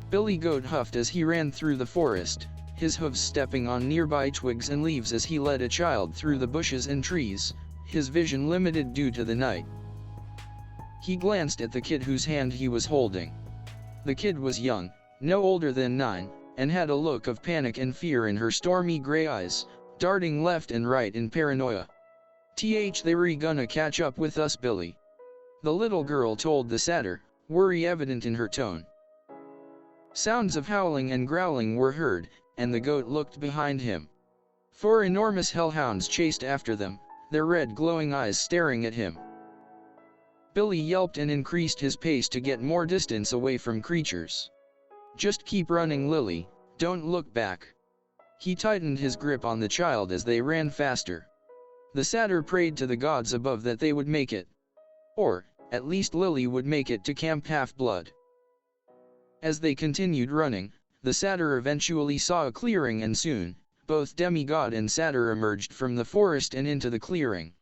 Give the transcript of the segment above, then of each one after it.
Billy Goat huffed as he ran through the forest, his hooves stepping on nearby twigs and leaves as he led a child through the bushes and trees, his vision limited due to the night. He glanced at the kid whose hand he was holding. The kid was young, no older than 9, and had a look of panic and fear in her stormy gray eyes, darting left and right in paranoia. They were gonna catch up with us, Billy," the little girl told the satyr, worry evident in her tone. Sounds of howling and growling were heard, and the goat looked behind him. 4 enormous hellhounds chased after them, their red glowing eyes staring at him. Billy yelped and increased his pace to get more distance away from creatures. "Just keep running, Lily, don't look back." He tightened his grip on the child as they ran faster. The satyr prayed to the gods above that they would make it. Or, at least Lily would make it to Camp Half-Blood. As they continued running, the satyr eventually saw a clearing, and soon, both demigod and satyr emerged from the forest and into the clearing.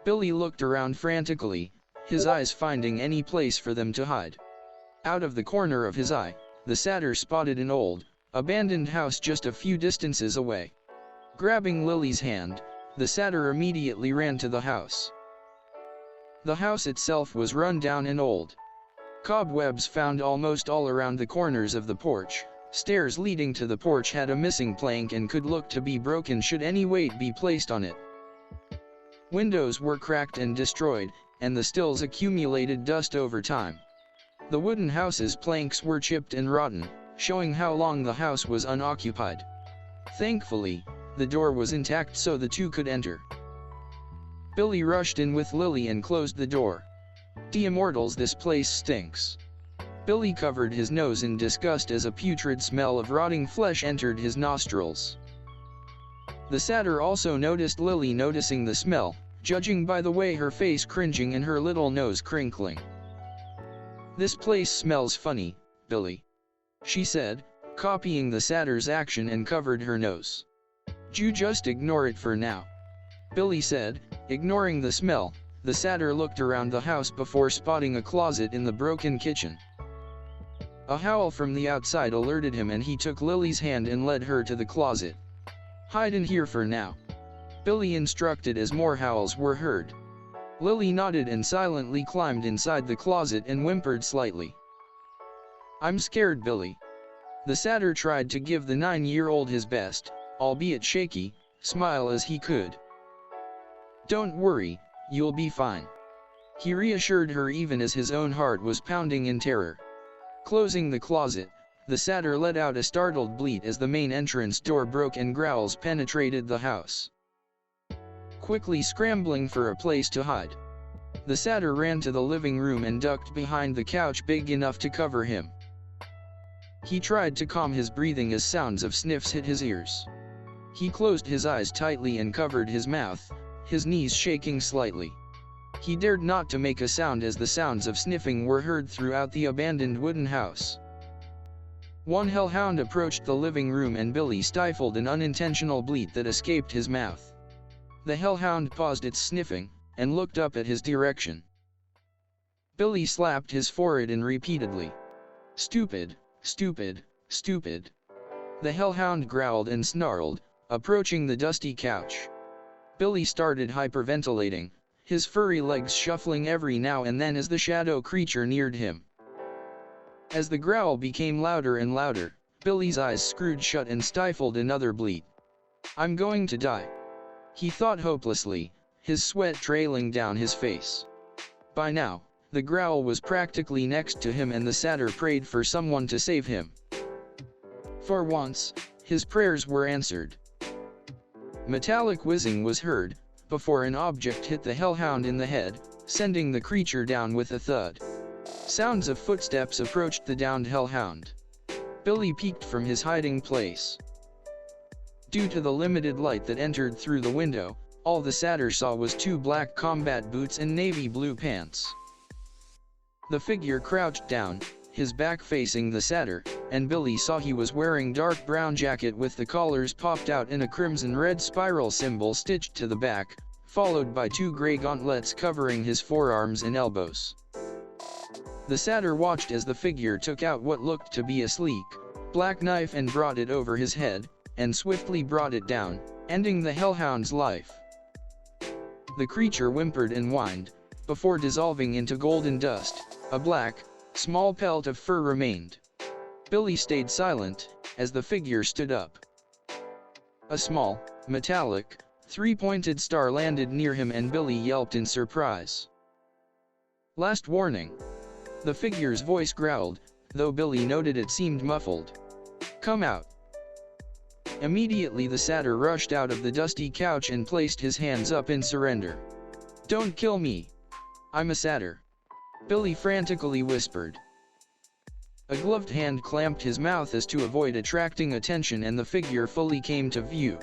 Billy looked around frantically, his eyes finding any place for them to hide. Out of the corner of his eye, the satyr spotted an old, abandoned house just a few distances away. Grabbing Lily's hand, the satyr immediately ran to the house. The house itself was run down and old. Cobwebs found almost all around the corners of the porch. Stairs leading to the porch had a missing plank and could look to be broken should any weight be placed on it. Windows were cracked and destroyed, and the stills accumulated dust over time. The wooden house's planks were chipped and rotten, showing how long the house was unoccupied. Thankfully, the door was intact so the two could enter. Billy rushed in with Lily and closed the door. "Immortals, this place stinks." Billy covered his nose in disgust as a putrid smell of rotting flesh entered his nostrils. The satyr also noticed Lily noticing the smell, judging by the way her face cringing and her little nose crinkling. "This place smells funny, Billy," she said, copying the satyr's action, and covered her nose. "You just ignore it for now," Billy said, ignoring the smell. The satyr looked around the house before spotting a closet in the broken kitchen. A howl from the outside alerted him, and he took Lily's hand and led her to the closet. "Hide in here for now," Billy instructed as more howls were heard. Lily nodded and silently climbed inside the closet and whimpered slightly. "I'm scared, Billy." The satyr tried to give the 9-year-old his best, albeit shaky, smile as he could. "Don't worry, you'll be fine," he reassured her even as his own heart was pounding in terror. Closing the closet, the satyr let out a startled bleat as the main entrance door broke and growls penetrated the house. Quickly scrambling for a place to hide, the satyr ran to the living room and ducked behind the couch big enough to cover him. He tried to calm his breathing as sounds of sniffs hit his ears. He closed his eyes tightly and covered his mouth, his knees shaking slightly. He dared not to make a sound as the sounds of sniffing were heard throughout the abandoned wooden house. One hellhound approached the living room and Billy stifled an unintentional bleat that escaped his mouth. The hellhound paused its sniffing, and looked up at his direction. Billy slapped his forehead and repeatedly, "Stupid, stupid, stupid." The hellhound growled and snarled, approaching the dusty couch. Billy started hyperventilating, his furry legs shuffling every now and then as the shadow creature neared him. As the growl became louder and louder, Billy's eyes screwed shut and stifled another bleat. "I'm going to die," he thought hopelessly, his sweat trailing down his face. By now, the growl was practically next to him and the satyr prayed for someone to save him. For once, his prayers were answered. Metallic whizzing was heard, before an object hit the hellhound in the head, sending the creature down with a thud. Sounds of footsteps approached the downed hellhound. Billy peeked from his hiding place. Due to the limited light that entered through the window, all the satyr saw was 2 black combat boots and navy blue pants. The figure crouched down, his back facing the satyr, and Billy saw he was wearing dark brown jacket with the collars popped out and a crimson-red spiral symbol stitched to the back, followed by 2 gray gauntlets covering his forearms and elbows. The satyr watched as the figure took out what looked to be a sleek, black knife and brought it over his head, and swiftly brought it down, ending the hellhound's life. The creature whimpered and whined, before dissolving into golden dust. A black, small pelt of fur remained. Billy stayed silent, as the figure stood up. A small, metallic, three-pointed star landed near him and Billy yelped in surprise. Last warning. The figure's voice growled, though Billy noted it seemed muffled. Come out. Immediately the satyr rushed out of the dusty couch and placed his hands up in surrender. Don't kill me. I'm a satyr. Billy frantically whispered. A gloved hand clamped his mouth as to avoid attracting attention, and the figure fully came to view.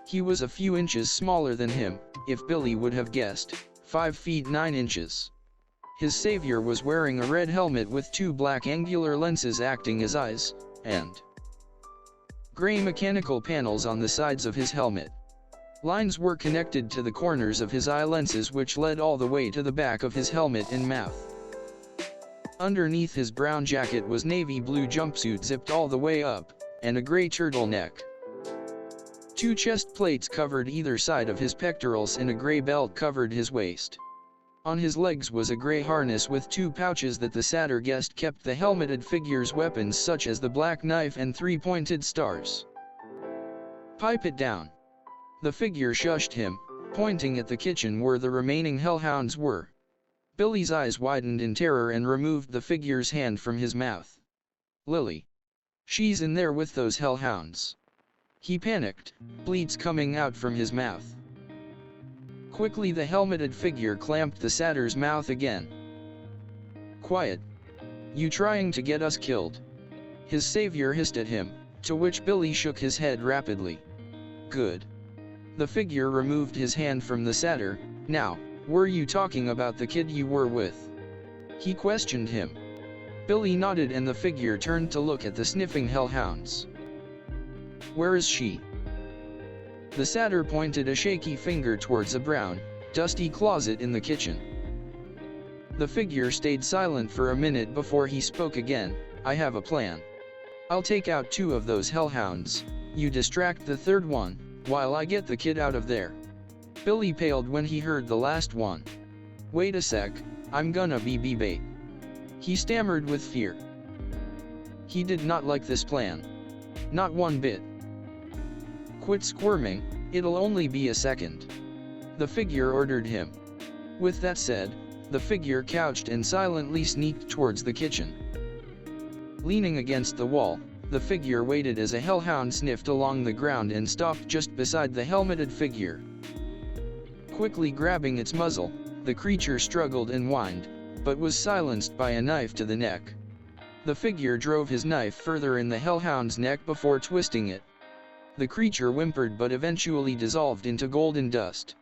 He was a few inches smaller than him, if Billy would have guessed, 5 feet 9 inches. His savior was wearing a red helmet with 2 black angular lenses acting as eyes, and gray mechanical panels on the sides of his helmet. Lines were connected to the corners of his eye lenses, which led all the way to the back of his helmet and mouth. Underneath his brown jacket was navy blue jumpsuit zipped all the way up, and a gray turtleneck. 2 chest plates covered either side of his pectorals and a gray belt covered his waist. On his legs was a gray harness with 2 pouches that the satyr guessed kept the helmeted figure's weapons, such as the black knife and 3 pointed stars. Pipe it down. The figure shushed him, pointing at the kitchen where the remaining hellhounds were. Billy's eyes widened in terror and removed the figure's hand from his mouth. Lily. She's in there with those hellhounds. He panicked, bleats coming out from his mouth. Quickly the helmeted figure clamped the satyr's mouth again. Quiet. You trying to get us killed? His savior hissed at him, to which Billy shook his head rapidly. Good. The figure removed his hand from the satyr. Now, were you talking about the kid you were with? He questioned him. Billy nodded and the figure turned to look at the sniffing hellhounds. Where is she? The satyr pointed a shaky finger towards a brown, dusty closet in the kitchen. The figure stayed silent for a minute before he spoke again. I have a plan. I'll take out 2 of those hellhounds, you distract the 3rd one, while I get the kid out of there. Billy paled when he heard the last one. Wait a sec, I'm gonna be bait. He stammered with fear. He did not like this plan. Not one bit. Quit squirming, it'll only be a second. The figure ordered him. With that said, the figure couched and silently sneaked towards the kitchen. Leaning against the wall, the figure waited as a hellhound sniffed along the ground and stopped just beside the helmeted figure. Quickly grabbing its muzzle, the creature struggled and whined, but was silenced by a knife to the neck. The figure drove his knife further in the hellhound's neck before twisting it. The creature whimpered but eventually dissolved into golden dust.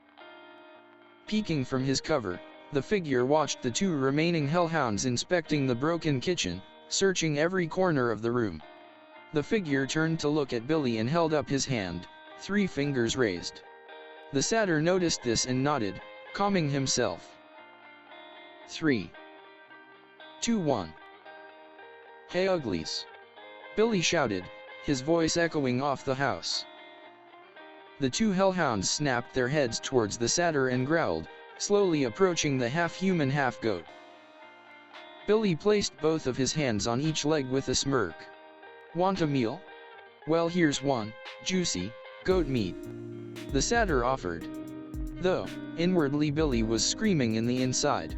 Peeking from his cover, the figure watched the 2 remaining hellhounds inspecting the broken kitchen, searching every corner of the room. The figure turned to look at Billy and held up his hand, 3 fingers raised. The satyr noticed this and nodded, calming himself. 3, 2, 1. Hey uglies! Billy shouted, his voice echoing off the house. The 2 hellhounds snapped their heads towards the satyr and growled, slowly approaching the half-human half-goat. Billy placed both of his hands on each leg with a smirk. Want a meal? Well, here's one, juicy, goat meat. The satyr offered. Though, inwardly Billy was screaming in the inside.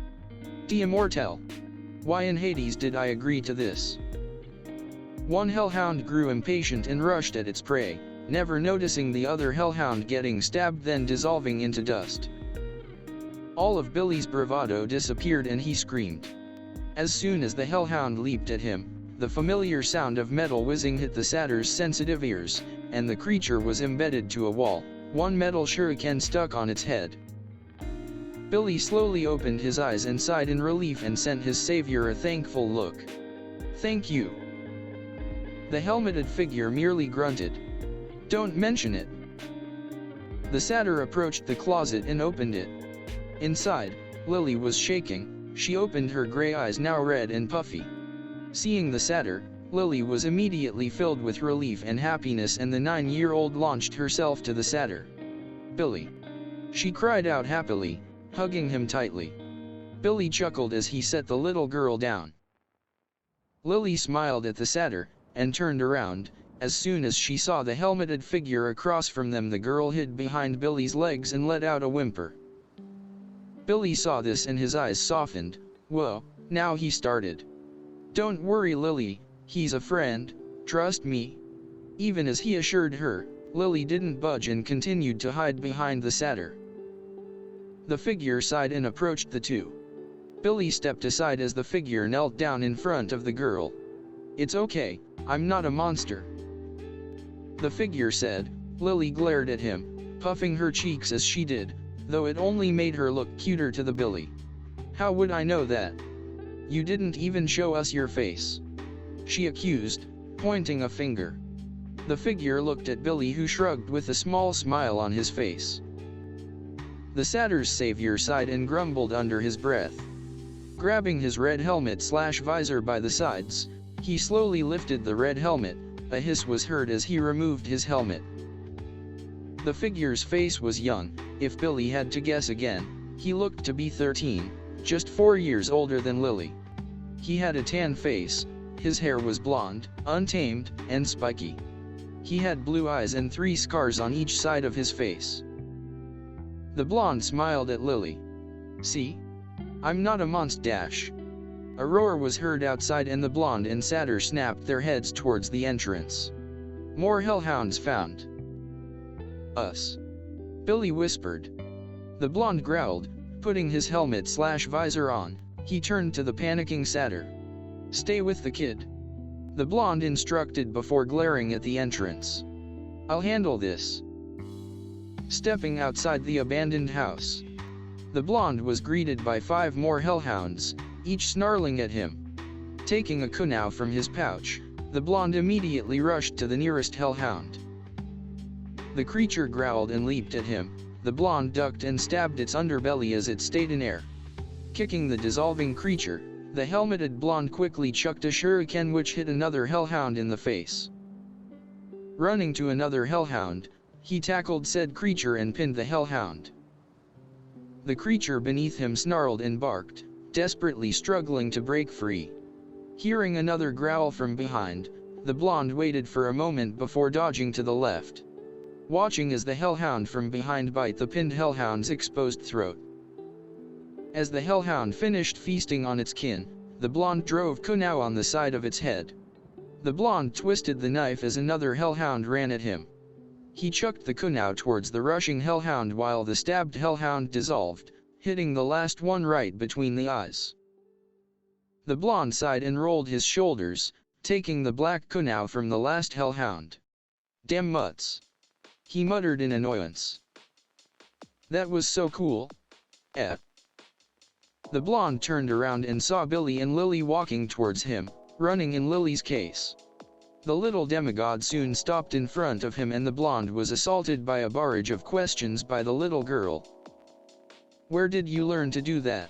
D'immortal! Why in Hades did I agree to this? One hellhound grew impatient and rushed at its prey, never noticing the other hellhound getting stabbed then dissolving into dust. All of Billy's bravado disappeared and he screamed. As soon as the hellhound leaped at him, the familiar sound of metal whizzing hit the satyr's sensitive ears, and the creature was embedded to a wall, one metal shuriken stuck on its head. Billy slowly opened his eyes and sighed in relief and sent his savior a thankful look. Thank you. The helmeted figure merely grunted. Don't mention it. The satyr approached the closet and opened it. Inside, Lily was shaking, She opened her gray eyes, now red and puffy. Seeing the satyr, Lily was immediately filled with relief and happiness, and the 9-year-old launched herself to the satyr. "Billy!" she cried out happily, hugging him tightly. Billy chuckled as he set the little girl down. Lily smiled at the satyr, and turned around. As soon as she saw the helmeted figure across from them, the girl hid behind Billy's legs and let out a whimper. Billy saw this and his eyes softened. "Whoa," now he started. "Don't worry, Lily, he's a friend, trust me." Even as he assured her, Lily didn't budge and continued to hide behind the satyr. The figure sighed and approached the two. Billy stepped aside as the figure knelt down in front of the girl. "It's okay, I'm not a monster," the figure said. Lily glared at him, puffing her cheeks as she did, though it only made her look cuter to the Billy. "How would I know that? You didn't even show us your face," she accused, pointing a finger. The figure looked at Billy, who shrugged with a small smile on his face. The satyr's savior sighed and grumbled under his breath. Grabbing his red helmet/visor by the sides, he slowly lifted the red helmet. A hiss was heard as he removed his helmet. The figure's face was young. If Billy had to guess again, he looked to be 13, just 4 years older than Lily. He had a tan face, his hair was blonde, untamed, and spiky. He had blue eyes and 3 scars on each side of his face. The blonde smiled at Lily. "See? I'm not a monster." A roar was heard outside and the blonde and satyr snapped their heads towards the entrance. "More hellhounds found." "Us," Billy whispered. The blonde growled, putting his helmet/visor on. He turned to the panicking satyr. "Stay with the kid," the blonde instructed before glaring at the entrance. "I'll handle this." Stepping outside the abandoned house, the blonde was greeted by 5 more hellhounds, each snarling at him. Taking a kunai from his pouch, the blonde immediately rushed to the nearest hellhound. The creature growled and leaped at him. The blonde ducked and stabbed its underbelly as it stayed in air. Kicking the dissolving creature, the helmeted blonde quickly chucked a shuriken which hit another hellhound in the face. Running to another hellhound, he tackled said creature and pinned the hellhound. The creature beneath him snarled and barked, desperately struggling to break free. Hearing another growl from behind, the blonde waited for a moment before dodging to the left, watching as the hellhound from behind bite the pinned hellhound's exposed throat. As the hellhound finished feasting on its kin, the blonde drove kunai on the side of its head. The blonde twisted the knife as another hellhound ran at him. He chucked the kunai towards the rushing hellhound while the stabbed hellhound dissolved, hitting the last one right between the eyes. The blonde sighed and rolled his shoulders, taking the black kunai from the last hellhound. "Damn mutts," he muttered in annoyance. "That was so cool. Eh." The blonde turned around and saw Billy and Lily walking towards him, running in Lily's case. The little demigod soon stopped in front of him and the blonde was assaulted by a barrage of questions by the little girl. "Where did you learn to do that?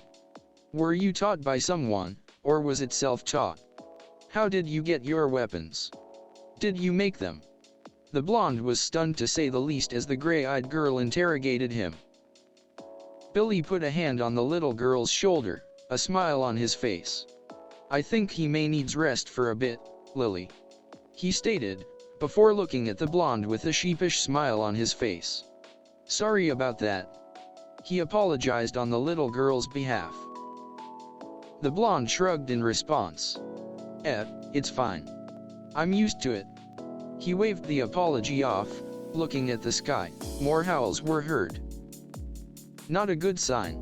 Were you taught by someone, or was it self-taught? How did you get your weapons? Did you make them?" The blonde was stunned to say the least as the gray-eyed girl interrogated him. Billy put a hand on the little girl's shoulder, a smile on his face. "I think he may needs rest for a bit, Lily," he stated, before looking at the blonde with a sheepish smile on his face. "Sorry about that," he apologized on the little girl's behalf. The blonde shrugged in response. It's fine. I'm used to it." He waved the apology off, looking at the sky. More howls were heard. "Not a good sign.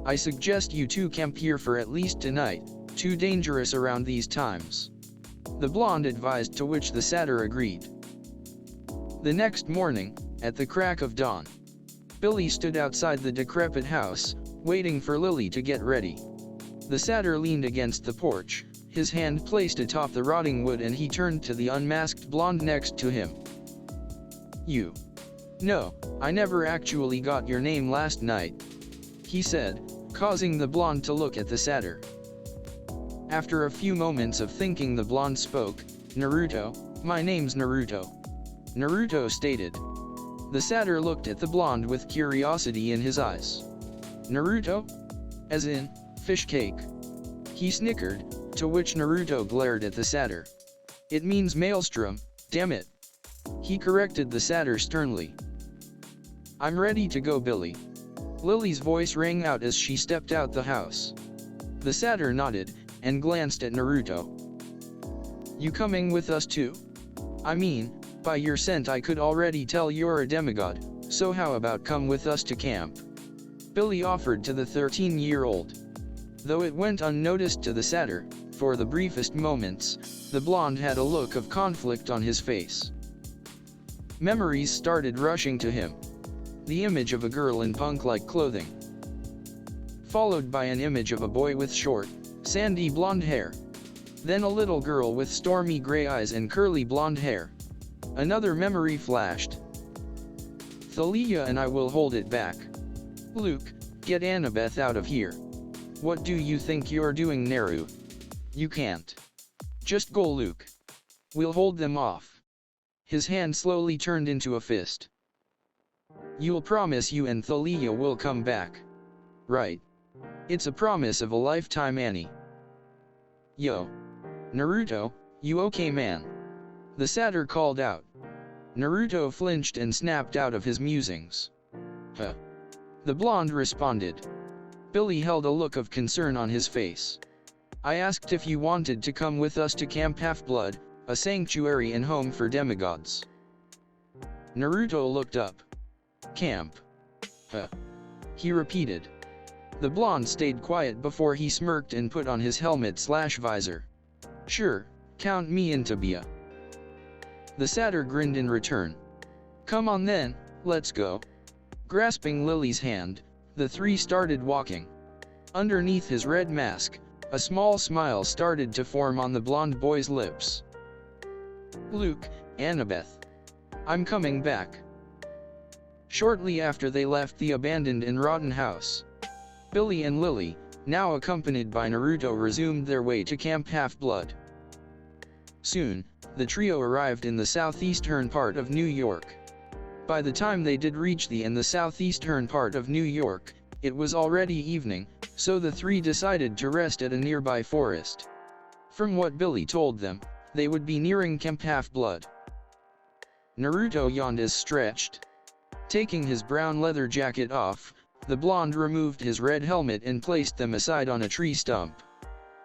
I suggest you two camp here for at least tonight, too dangerous around these times," the blonde advised, to which the satyr agreed. The next morning, at the crack of dawn, Billy stood outside the decrepit house, waiting for Lily to get ready. The satyr leaned against the porch, his hand placed atop the rotting wood, and he turned to the unmasked blonde next to him. "No, I never actually got your name last night," he said, causing the blonde to look at the satyr. After a few moments of thinking, the blonde spoke. "Naruto, my name's Naruto." Naruto stated. The satyr looked at the blonde with curiosity in his eyes. "Naruto? As in, fish cake?" He snickered, to which Naruto glared at the satyr. "It means maelstrom, damn it." He corrected the satyr sternly. "I'm ready to go, Billy." Lily's voice rang out as she stepped out the house. The satyr nodded, and glanced at Naruto. "You coming with us too? I mean, by your scent I could already tell you're a demigod, so how about come with us to camp?" Billy offered to the 13-year-old. Though it went unnoticed to the satyr, for the briefest moments, the blonde had a look of conflict on his face. Memories started rushing to him. The image of a girl in punk-like clothing, followed by an image of a boy with short, sandy blonde hair. Then a little girl with stormy gray eyes and curly blonde hair. Another memory flashed. "Thalia and I will hold it back. Luke, get Annabeth out of here." "What do you think you're doing, Naru? You can't. Just go, Luke. We'll hold them off." His hand slowly turned into a fist. "You'll promise you and Thalia will come back? Right. It's a promise of a lifetime, Annie." "Yo. Naruto, you okay, man?" the satyr called out. Naruto flinched and snapped out of his musings. "Huh?" the blonde responded. Billy held a look of concern on his face. "I asked if you wanted to come with us to Camp Half-Blood, a sanctuary and home for demigods." Naruto looked up. "Camp? Huh?" he repeated. The blonde stayed quiet before he smirked and put on his helmet/visor. "Sure, count me in, Tabia." The satyr grinned in return. "Come on then, let's go." Grasping Lily's hand, the three started walking. Underneath his red mask, a small smile started to form on the blonde boy's lips. "Luke, Annabeth. I'm coming back." Shortly after they left the abandoned and rotten house, Billy and Lily, now accompanied by Naruto, resumed their way to Camp Half-Blood. Soon, the trio arrived in the southeastern part of New York. By the time they did reach the southeastern part of New York, it was already evening, so the three decided to rest at a nearby forest. From what Billy told them, they would be nearing Camp Half-Blood. Naruto yawned as stretched. Taking his brown leather jacket off, the blonde removed his red helmet and placed them aside on a tree stump.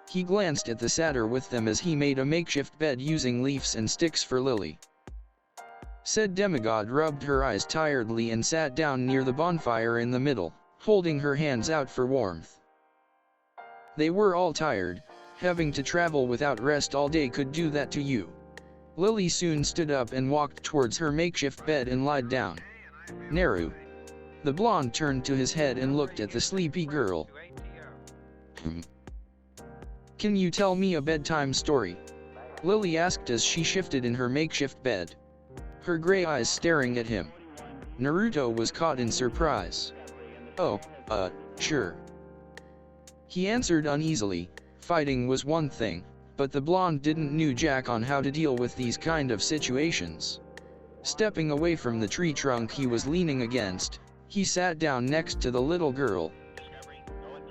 He glanced at the satyr with them as he made a makeshift bed using leaves and sticks for Lily. Said demigod rubbed her eyes tiredly and sat down near the bonfire in the middle, holding her hands out for warmth. They were all tired. Having to travel without rest all day could do that to you. Lily soon stood up and walked towards her makeshift bed and lied down. "Naru." The blonde turned to his head and looked at the sleepy girl. "Can you tell me a bedtime story?" Lily asked as she shifted in her makeshift bed, her gray eyes staring at him. Naruto was caught in surprise. "Oh, sure." He answered uneasily. Fighting was one thing, but the blonde didn't know jack on how to deal with these kind of situations. Stepping away from the tree trunk he was leaning against, he sat down next to the little girl.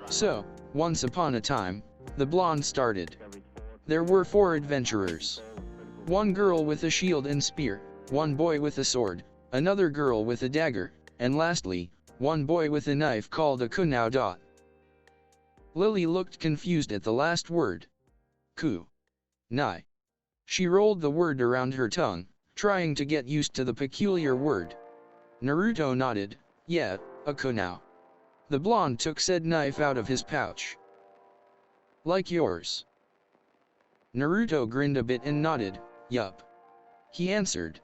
"So, once upon a time," the blonde started. "There were 4 adventurers. One girl with a shield and spear, one boy with a sword, another girl with a dagger, and lastly, one boy with a knife called a kunao. Lily looked confused at the last word. Nai. She rolled the word around her tongue, trying to get used to the peculiar word. Naruto nodded. "Yeah, a kunao." The blonde took said knife out of his pouch. "Like yours?" Naruto grinned a bit and nodded. "Yup." He answered.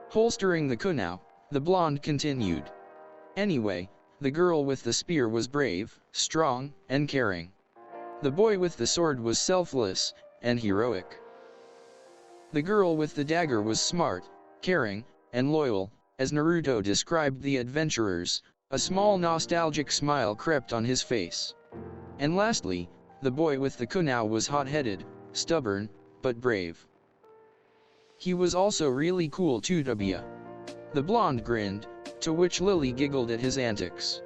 Holstering the kunao, the blonde continued. "Anyway, the girl with the spear was brave, strong, and caring. The boy with the sword was selfless, and heroic. The girl with the dagger was smart, caring, and loyal, as Naruto described the adventurers, A small nostalgic smile crept on his face. And lastly, the boy with the kunao was hot-headed, stubborn, but brave. He was also really cool too, Tabia. The blonde grinned, to which Lily giggled at his antics.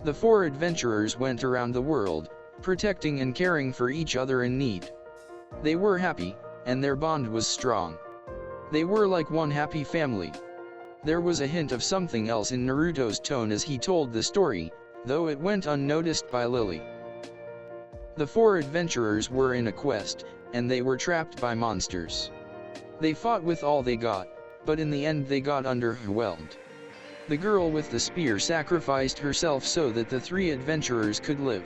The four adventurers went around the world, protecting and caring for each other in need. They were happy, and their bond was strong. They were like one happy family. There was a hint of something else in Naruto's tone as he told the story, though it went unnoticed by Lily. The four adventurers were in a quest, and they were trapped by monsters. They fought with all they got, but in the end they got underwhelmed. The girl with the spear sacrificed herself so that the three adventurers could live.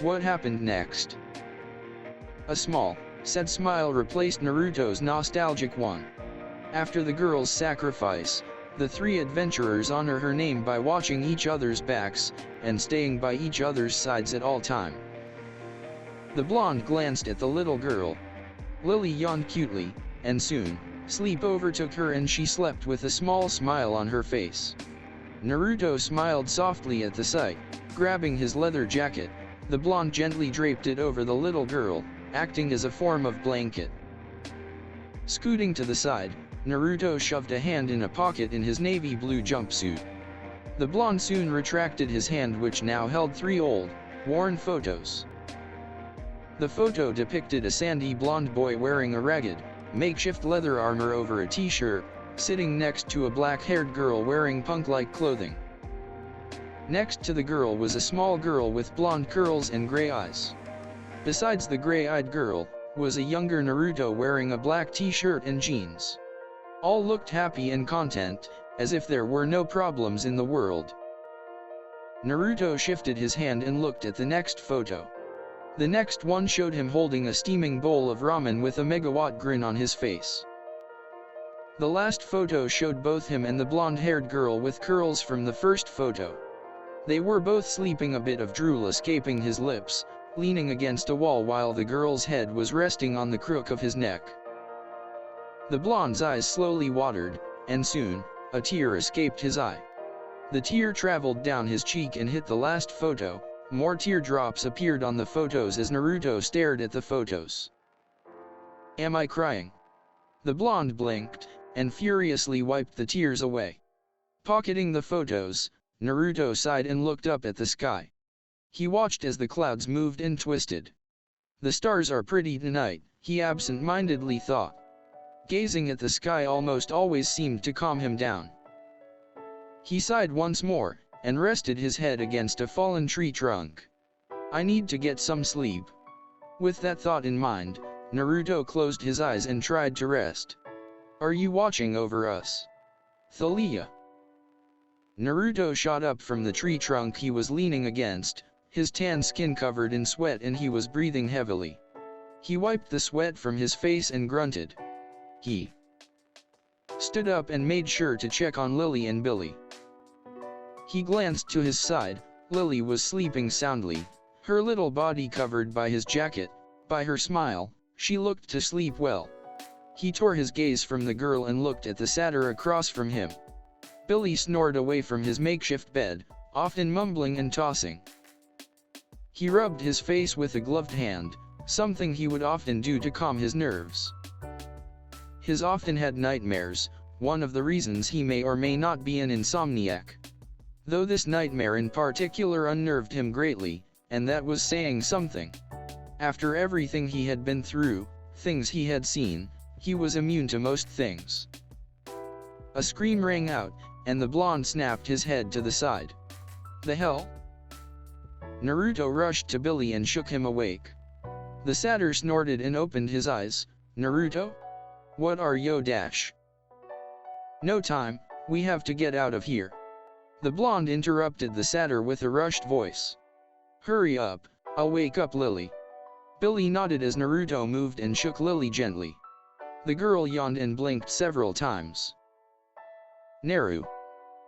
What happened next? A small, sad smile replaced Naruto's nostalgic one. After the girl's sacrifice, the three adventurers honor her name by watching each other's backs, and staying by each other's sides at all time. The blonde glanced at the little girl. Lily yawned cutely, and soon, sleep overtook her and she slept with a small smile on her face. Naruto smiled softly at the sight. Grabbing his leather jacket, the blonde gently draped it over the little girl, acting as a form of blanket. Scooting to the side, Naruto shoved a hand in a pocket in his navy blue jumpsuit. The blonde soon retracted his hand, which now held three old, worn photos. The photo depicted a sandy blonde boy wearing a ragged, makeshift leather armor over a t-shirt, sitting next to a black-haired girl wearing punk-like clothing. Next to the girl was a small girl with blonde curls and gray eyes. Besides the gray-eyed girl, was a younger Naruto wearing a black t-shirt and jeans. All looked happy and content, as if there were no problems in the world. Naruto shifted his hand and looked at the next photo. The next one showed him holding a steaming bowl of ramen with a megawatt grin on his face. The last photo showed both him and the blonde-haired girl with curls from the first photo. They were both sleeping, a bit of drool escaping his lips, leaning against a wall while the girl's head was resting on the crook of his neck. The blonde's eyes slowly watered, and soon, a tear escaped his eye. The tear traveled down his cheek and hit the last photo. More teardrops appeared on the photos as Naruto stared at the photos. Am I crying? The blonde blinked, and furiously wiped the tears away. Pocketing the photos, Naruto sighed and looked up at the sky. He watched as the clouds moved and twisted. The stars are pretty tonight, he absent-mindedly thought. Gazing at the sky almost always seemed to calm him down. He sighed once more, and rested his head against a fallen tree trunk. I need to get some sleep. With that thought in mind, Naruto closed his eyes and tried to rest. Are you watching over us? Thalia. Naruto shot up from the tree trunk he was leaning against, his tan skin covered in sweat and he was breathing heavily. He wiped the sweat from his face and grunted. He stood up and made sure to check on Lily and Billy. He glanced to his side. Lily was sleeping soundly, her little body covered by his jacket. By her smile, she looked to sleep well. He tore his gaze from the girl and looked at the satyr across from him. Billy snored away from his makeshift bed, often mumbling and tossing. He rubbed his face with a gloved hand, something he would often do to calm his nerves. He often had nightmares, one of the reasons he may or may not be an insomniac. Though this nightmare in particular unnerved him greatly, and that was saying something. After everything he had been through, things he had seen, he was immune to most things. A scream rang out, and the blonde snapped his head to the side. The hell? Naruto rushed to Billy and shook him awake. The satyr snorted and opened his eyes. Naruto? What are you dash? No time, we have to get out of here. The blonde interrupted the satyr with a rushed voice. Hurry up, I'll wake up Lily. Billy nodded as Naruto moved and shook Lily gently. The girl yawned and blinked several times. Naru,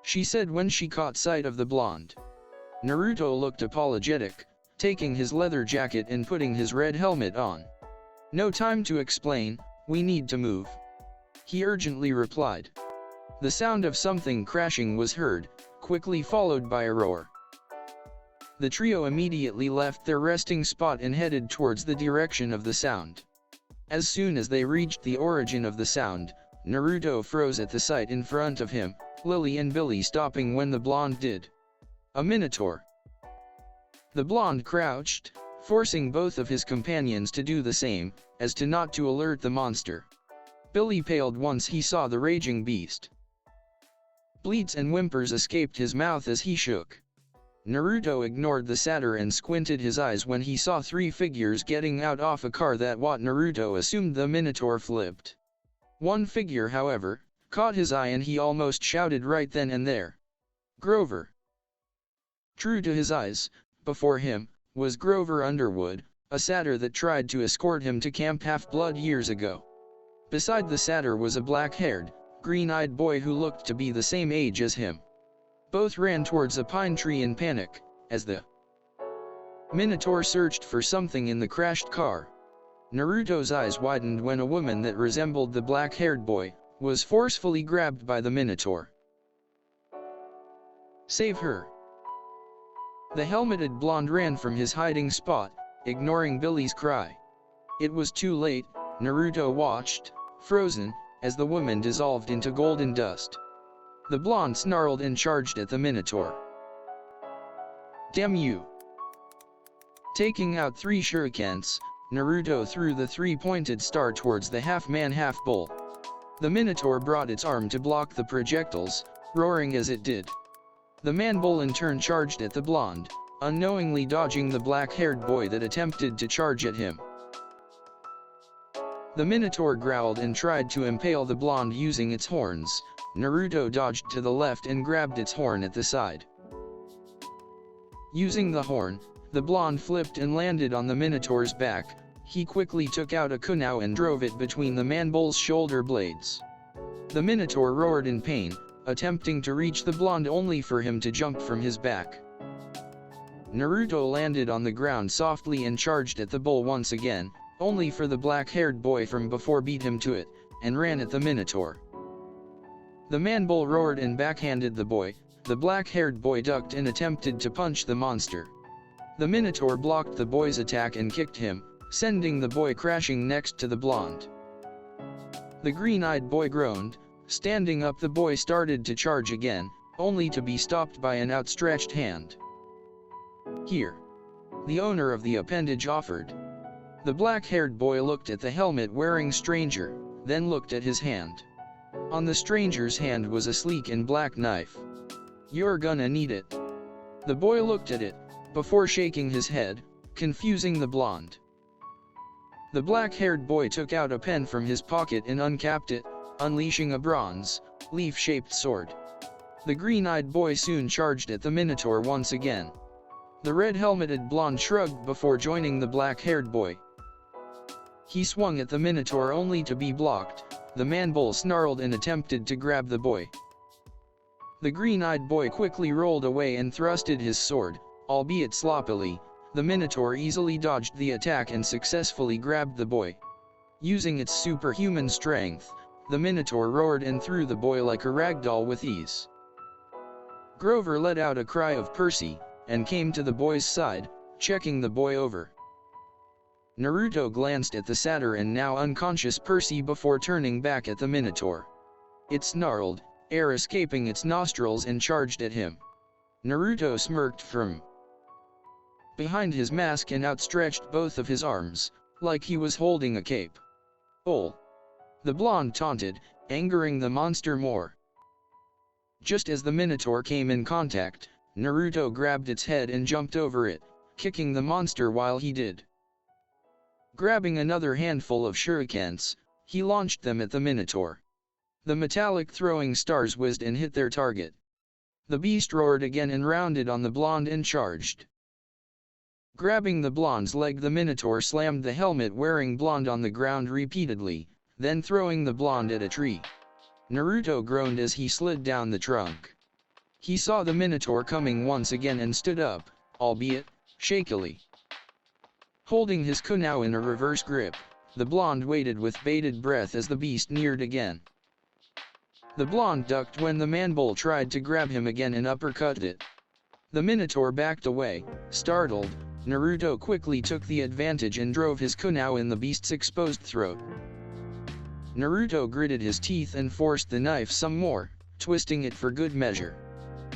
she said when she caught sight of the blonde. Naruto looked apologetic, taking his leather jacket and putting his red helmet on. No time to explain, we need to move. He urgently replied. The sound of something crashing was heard, quickly followed by a roar. The trio immediately left their resting spot and headed towards the direction of the sound. As soon as they reached the origin of the sound, Naruto froze at the sight in front of him, Lily and Billy stopping when the blonde did. A minotaur. The blonde crouched, forcing both of his companions to do the same, as to not to alert the monster. Billy paled once he saw the raging beast. Bleats and whimpers escaped his mouth as he shook. Naruto ignored the satyr and squinted his eyes when he saw three figures getting out off a car that what Naruto assumed the minotaur flipped. One figure, however, caught his eye and he almost shouted right then and there. Grover! True to his eyes, before him, was Grover Underwood, a satyr that tried to escort him to Camp Half-Blood years ago. Beside the satyr was a black-haired, green-eyed boy who looked to be the same age as him. Both ran towards a pine tree in panic, as the minotaur searched for something in the crashed car. Naruto's eyes widened when a woman that resembled the black-haired boy was forcefully grabbed by the minotaur. Save her! The helmeted blonde ran from his hiding spot, ignoring Billy's cry. It was too late. Naruto watched, frozen, as the woman dissolved into golden dust. The blonde snarled and charged at the minotaur. Damn you! Taking out 3 shurikens, Naruto threw the 3-pointed star towards the half-man half-bull. The minotaur brought its arm to block the projectiles, roaring as it did. The man-bull in turn charged at the blonde, unknowingly dodging the black-haired boy that attempted to charge at him. The minotaur growled and tried to impale the blonde using its horns. Naruto dodged to the left and grabbed its horn at the side. Using the horn, the blonde flipped and landed on the minotaur's back. He quickly took out a kunai and drove it between the man-bull's shoulder blades. The minotaur roared in pain, attempting to reach the blonde only for him to jump from his back. Naruto landed on the ground softly and charged at the bull once again, only for the black-haired boy from before beat him to it, and ran at the minotaur. The man-bull roared and backhanded the boy. The black-haired boy ducked and attempted to punch the monster. The minotaur blocked the boy's attack and kicked him, sending the boy crashing next to the blonde. The green-eyed boy groaned. Standing up, the boy started to charge again, only to be stopped by an outstretched hand. Here, the owner of the appendage offered. The black-haired boy looked at the helmet-wearing stranger, then looked at his hand. On the stranger's hand was a sleek and black knife. You're gonna need it. The boy looked at it, before shaking his head, confusing the blonde. The black-haired boy took out a pen from his pocket and uncapped it, unleashing a bronze, leaf-shaped sword. The green-eyed boy soon charged at the minotaur once again. The red-helmeted blonde shrugged before joining the black-haired boy. He swung at the minotaur only to be blocked. The man-bull snarled and attempted to grab the boy. The green-eyed boy quickly rolled away and thrusted his sword, albeit sloppily. The minotaur easily dodged the attack and successfully grabbed the boy. Using its superhuman strength, the minotaur roared and threw the boy like a ragdoll with ease. Grover let out a cry of Percy, and came to the boy's side, checking the boy over. Naruto glanced at the satyr and now unconscious Percy before turning back at the minotaur. It snarled, air escaping its nostrils, and charged at him. Naruto smirked from behind his mask and outstretched both of his arms, like he was holding a cape. "Ol!" the blonde taunted, angering the monster more. Just as the minotaur came in contact, Naruto grabbed its head and jumped over it, kicking the monster while he did. Grabbing another handful of shurikens, he launched them at the minotaur. The metallic throwing stars whizzed and hit their target. The beast roared again and rounded on the blonde and charged. Grabbing the blonde's leg, the minotaur slammed the helmet-wearing blonde on the ground repeatedly, then throwing the blonde at a tree. Naruto groaned as he slid down the trunk. He saw the minotaur coming once again and stood up, albeit shakily. Holding his kunai in a reverse grip, the blonde waited with bated breath as the beast neared again. The blonde ducked when the man-bull tried to grab him again and uppercutted it. The Minotaur backed away, startled. Naruto quickly took the advantage and drove his kunai in the beast's exposed throat. Naruto gritted his teeth and forced the knife some more, twisting it for good measure.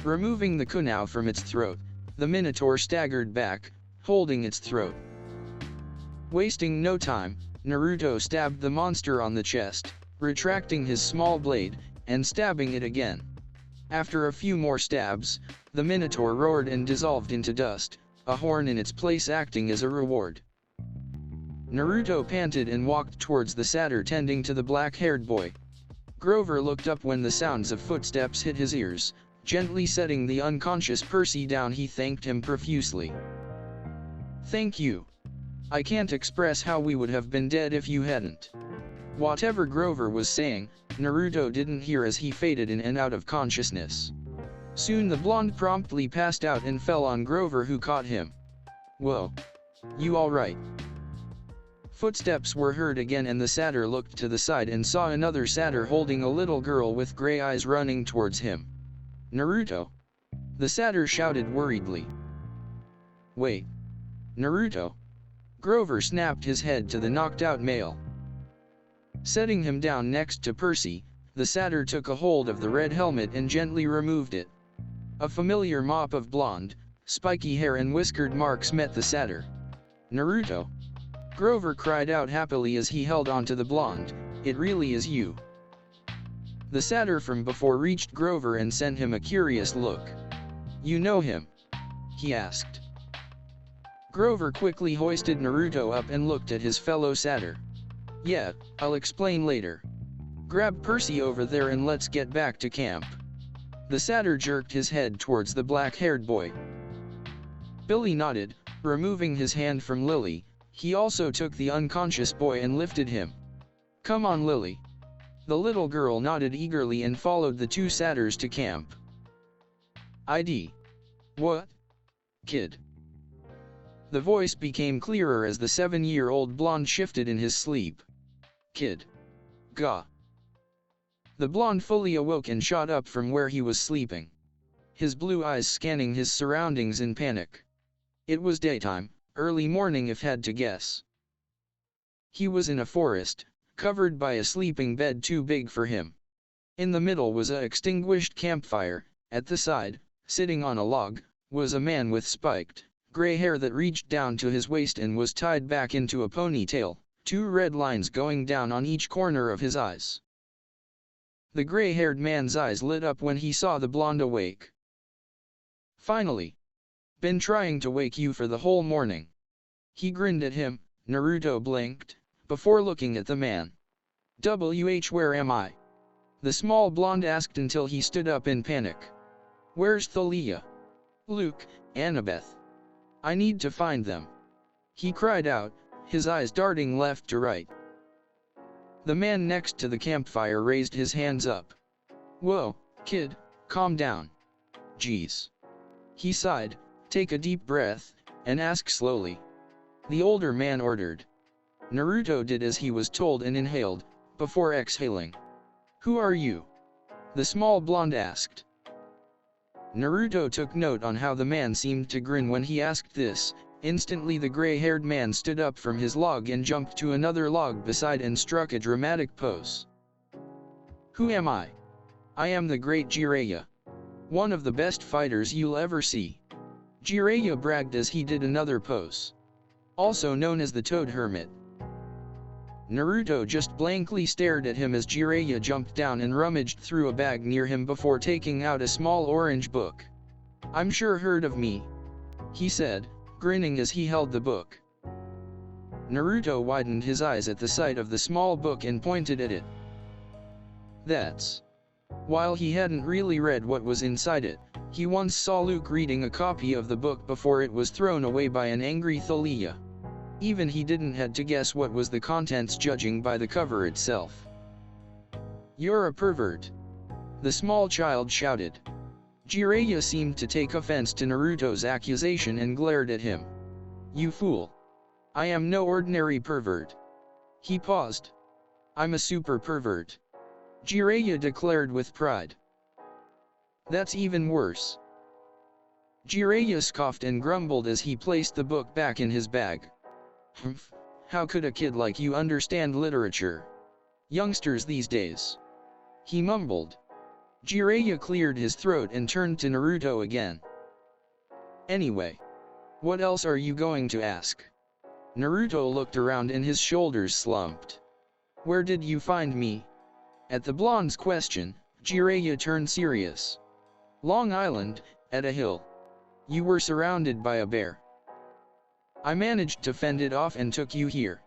Removing the kunai from its throat, the Minotaur staggered back, holding its throat. Wasting no time, Naruto stabbed the monster on the chest, retracting his small blade, and stabbing it again. After a few more stabs, the Minotaur roared and dissolved into dust, a horn in its place acting as a reward. Naruto panted and walked towards the satyr tending to the black-haired boy. Grover looked up when the sounds of footsteps hit his ears, gently setting the unconscious Percy down. He thanked him profusely. "Thank you. I can't express how we would have been dead if you hadn't." Whatever Grover was saying, Naruto didn't hear as he faded in and out of consciousness. Soon the blonde promptly passed out and fell on Grover, who caught him. "Whoa. You alright?" Footsteps were heard again and the satyr looked to the side and saw another satyr holding a little girl with gray eyes running towards him. "Naruto!" the satyr shouted worriedly. "Wait. Naruto!" Grover snapped his head to the knocked-out male. Setting him down next to Percy, the satyr took a hold of the red helmet and gently removed it. A familiar mop of blonde, spiky hair and whiskered marks met the satyr. "Naruto!" Grover cried out happily as he held onto the blonde. "It really is you." The satyr from before reached Grover and sent him a curious look. "You know him?" he asked. Grover quickly hoisted Naruto up and looked at his fellow satyr. "Yeah, I'll explain later. Grab Percy over there and let's get back to camp." The satyr jerked his head towards the black-haired boy. Billy nodded, removing his hand from Lily. He also took the unconscious boy and lifted him. "Come on, Lily." The little girl nodded eagerly and followed the two satyrs to camp. "ID. What? Kid?" The voice became clearer as the 7-year-old blonde shifted in his sleep. "Kid. Gah." The blonde fully awoke and shot up from where he was sleeping, his blue eyes scanning his surroundings in panic. It was daytime, early morning if had to guess. He was in a forest, covered by a sleeping bed too big for him. In the middle was a extinguished campfire. At the side, sitting on a log, was a man with spiked, gray hair that reached down to his waist and was tied back into a ponytail, 2 red lines going down on each corner of his eyes. The gray-haired man's eyes lit up when he saw the blonde awake. "Finally. Been trying to wake you for the whole morning." He grinned at him. Naruto blinked, before looking at the man. Where am I?" the small blonde asked until he stood up in panic. "Where's Thalia? Luke, Annabeth? I need to find them," he cried out, his eyes darting left to right. The man next to the campfire raised his hands up. "Whoa, kid, calm down. Geez." He sighed, "Take a deep breath, and ask slowly," the older man ordered. Naruto did as he was told and inhaled, before exhaling. "Who are you?" the small blonde asked. Naruto took note on how the man seemed to grin when he asked this. Instantly the gray-haired man stood up from his log and jumped to another log beside and struck a dramatic pose. "Who am I? I am the great Jiraiya. One of the best fighters you'll ever see." Jiraiya bragged as he did another pose. Also known as the Toad Hermit. Naruto just blankly stared at him as Jiraiya jumped down and rummaged through a bag near him before taking out a small orange book. "I'm sure heard of me," he said, grinning as he held the book. Naruto widened his eyes at the sight of the small book and pointed at it. "That's..." While he hadn't really read what was inside it, he once saw Luke reading a copy of the book before it was thrown away by an angry Thalia. Even he didn't had to guess what was the contents judging by the cover itself. "You're a pervert," the small child shouted. Jiraiya seemed to take offense to Naruto's accusation and glared at him. "You fool. I am no ordinary pervert." He paused. "I'm a super pervert." Jiraiya declared with pride. That's even worse. Jiraiya scoffed and grumbled as he placed the book back in his bag. Humph, how could a kid like you understand literature? Youngsters these days. He mumbled. Jiraiya cleared his throat and turned to Naruto again. Anyway, what else are you going to ask? Naruto looked around and his shoulders slumped. Where did you find me? At the blonde's question, Jiraiya turned serious. Long Island, at a hill. You were surrounded by a bear. I managed to fend it off and took you here.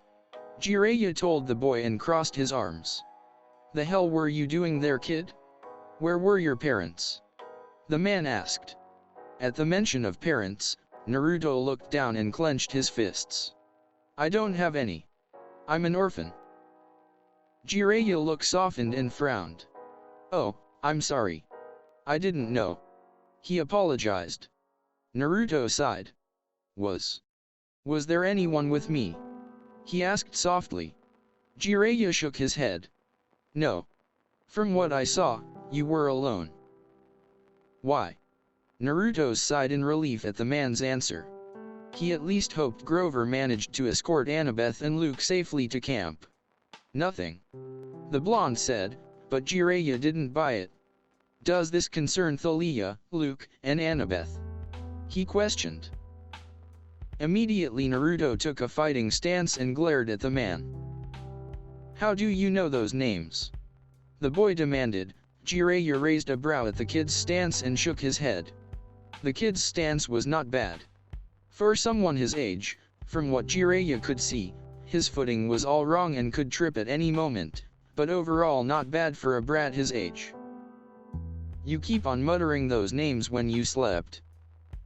Jiraiya told the boy and crossed his arms. The hell were you doing there, kid? Where were your parents? The man asked. At the mention of parents, Naruto looked down and clenched his fists. I don't have any. I'm an orphan. Jiraiya looked softened and frowned. Oh, I'm sorry. I didn't know. He apologized. Naruto sighed. Was there anyone with me? He asked softly. Jiraiya shook his head. No. From what I saw, you were alone. Why? Naruto sighed in relief at the man's answer. He at least hoped Grover managed to escort Annabeth and Luke safely to camp. Nothing. The blonde said, but Jiraiya didn't buy it. Does this concern Thalia, Luke, and Annabeth? He questioned. Immediately Naruto took a fighting stance and glared at the man. How do you know those names? The boy demanded. Jiraiya raised a brow at the kid's stance and shook his head. The kid's stance was not bad. For someone his age, from what Jiraiya could see, his footing was all wrong and could trip at any moment, but overall not bad for a brat his age. You keep on muttering those names when you slept.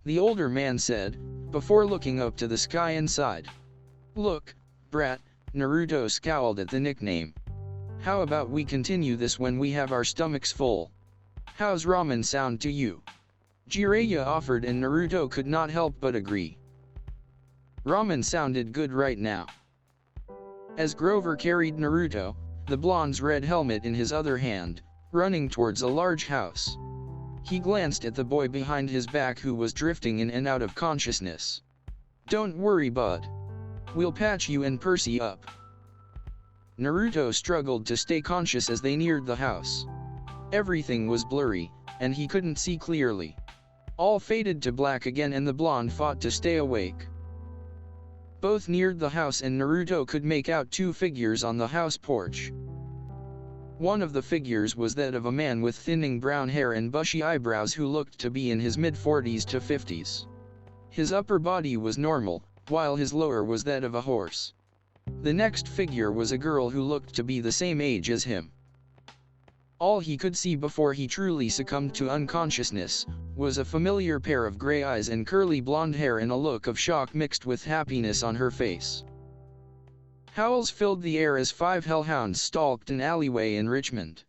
The older man said, before looking up to the sky and sighed. Look, brat, Naruto scowled at the nickname. How about we continue this when we have our stomachs full? How's ramen sound to you? Jiraiya offered and Naruto could not help but agree. Ramen sounded good right now. As Grover carried Naruto, the blonde's red helmet in his other hand, running towards a large house. He glanced at the boy behind his back who was drifting in and out of consciousness. Don't worry, bud. We'll patch you and Percy up. Naruto struggled to stay conscious as they neared the house. Everything was blurry, and he couldn't see clearly. All faded to black again and the blonde fought to stay awake. Both neared the house and Naruto could make out two figures on the house porch. One of the figures was that of a man with thinning brown hair and bushy eyebrows who looked to be in his mid-40s to 50s. His upper body was normal, while his lower was that of a horse. The next figure was a girl who looked to be the same age as him. All he could see before he truly succumbed to unconsciousness was a familiar pair of gray eyes and curly blonde hair and a look of shock mixed with happiness on her face. Howls filled the air as 5 hellhounds stalked an alleyway in Richmond.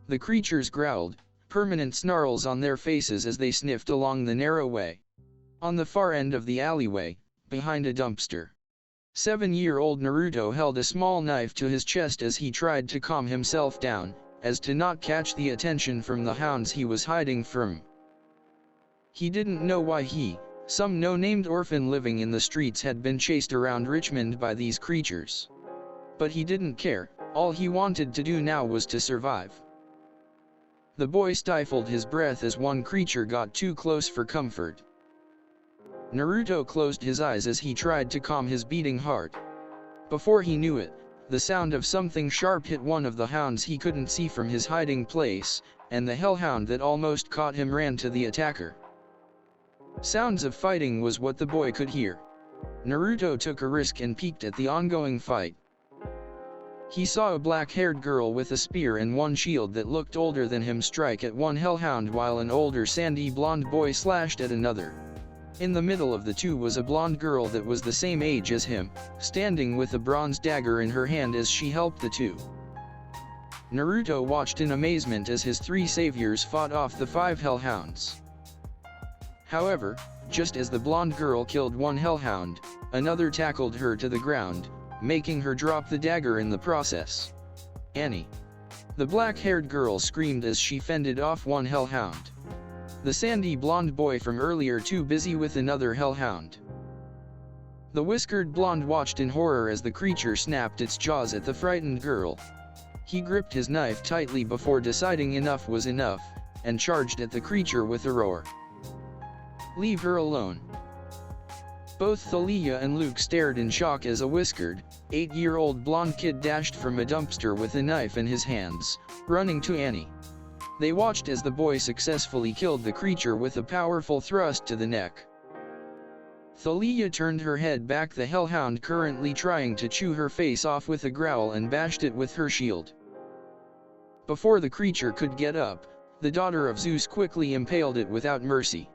The creatures growled, permanent snarls on their faces as they sniffed along the narrow way. On the far end of the alleyway, behind a dumpster, 7-year-old Naruto held a small knife to his chest as he tried to calm himself down, as to not catch the attention from the hounds he was hiding from. He didn't know why some no-named orphan living in the streets had been chased around Richmond by these creatures. But he didn't care, all he wanted to do now was to survive. The boy stifled his breath as one creature got too close for comfort. Naruto closed his eyes as he tried to calm his beating heart. Before he knew it, the sound of something sharp hit one of the hounds he couldn't see from his hiding place, and the hellhound that almost caught him ran to the attacker. Sounds of fighting was what the boy could hear. Naruto took a risk and peeked at the ongoing fight. He saw a black-haired girl with a spear and one shield that looked older than him strike at one hellhound while an older sandy blonde boy slashed at another. In the middle of the two was a blonde girl that was the same age as him, standing with a bronze dagger in her hand as she helped the two. Naruto watched in amazement as his 3 saviors fought off the 5 hellhounds. However, just as the blonde girl killed one hellhound, another tackled her to the ground, making her drop the dagger in the process. Annie. The black-haired girl screamed as she fended off one hellhound. The sandy blonde boy from earlier too busy with another hellhound. The whiskered blonde watched in horror as the creature snapped its jaws at the frightened girl. He gripped his knife tightly before deciding enough was enough, and charged at the creature with a roar. "Leave her alone." Both Thalia and Luke stared in shock as a whiskered, 8-year-old blonde kid dashed from a dumpster with a knife in his hands, running to Annie. They watched as the boy successfully killed the creature with a powerful thrust to the neck. Thalia turned her head back, the hellhound currently trying to chew her face off with a growl, and bashed it with her shield. Before the creature could get up, the daughter of Zeus quickly impaled it without mercy.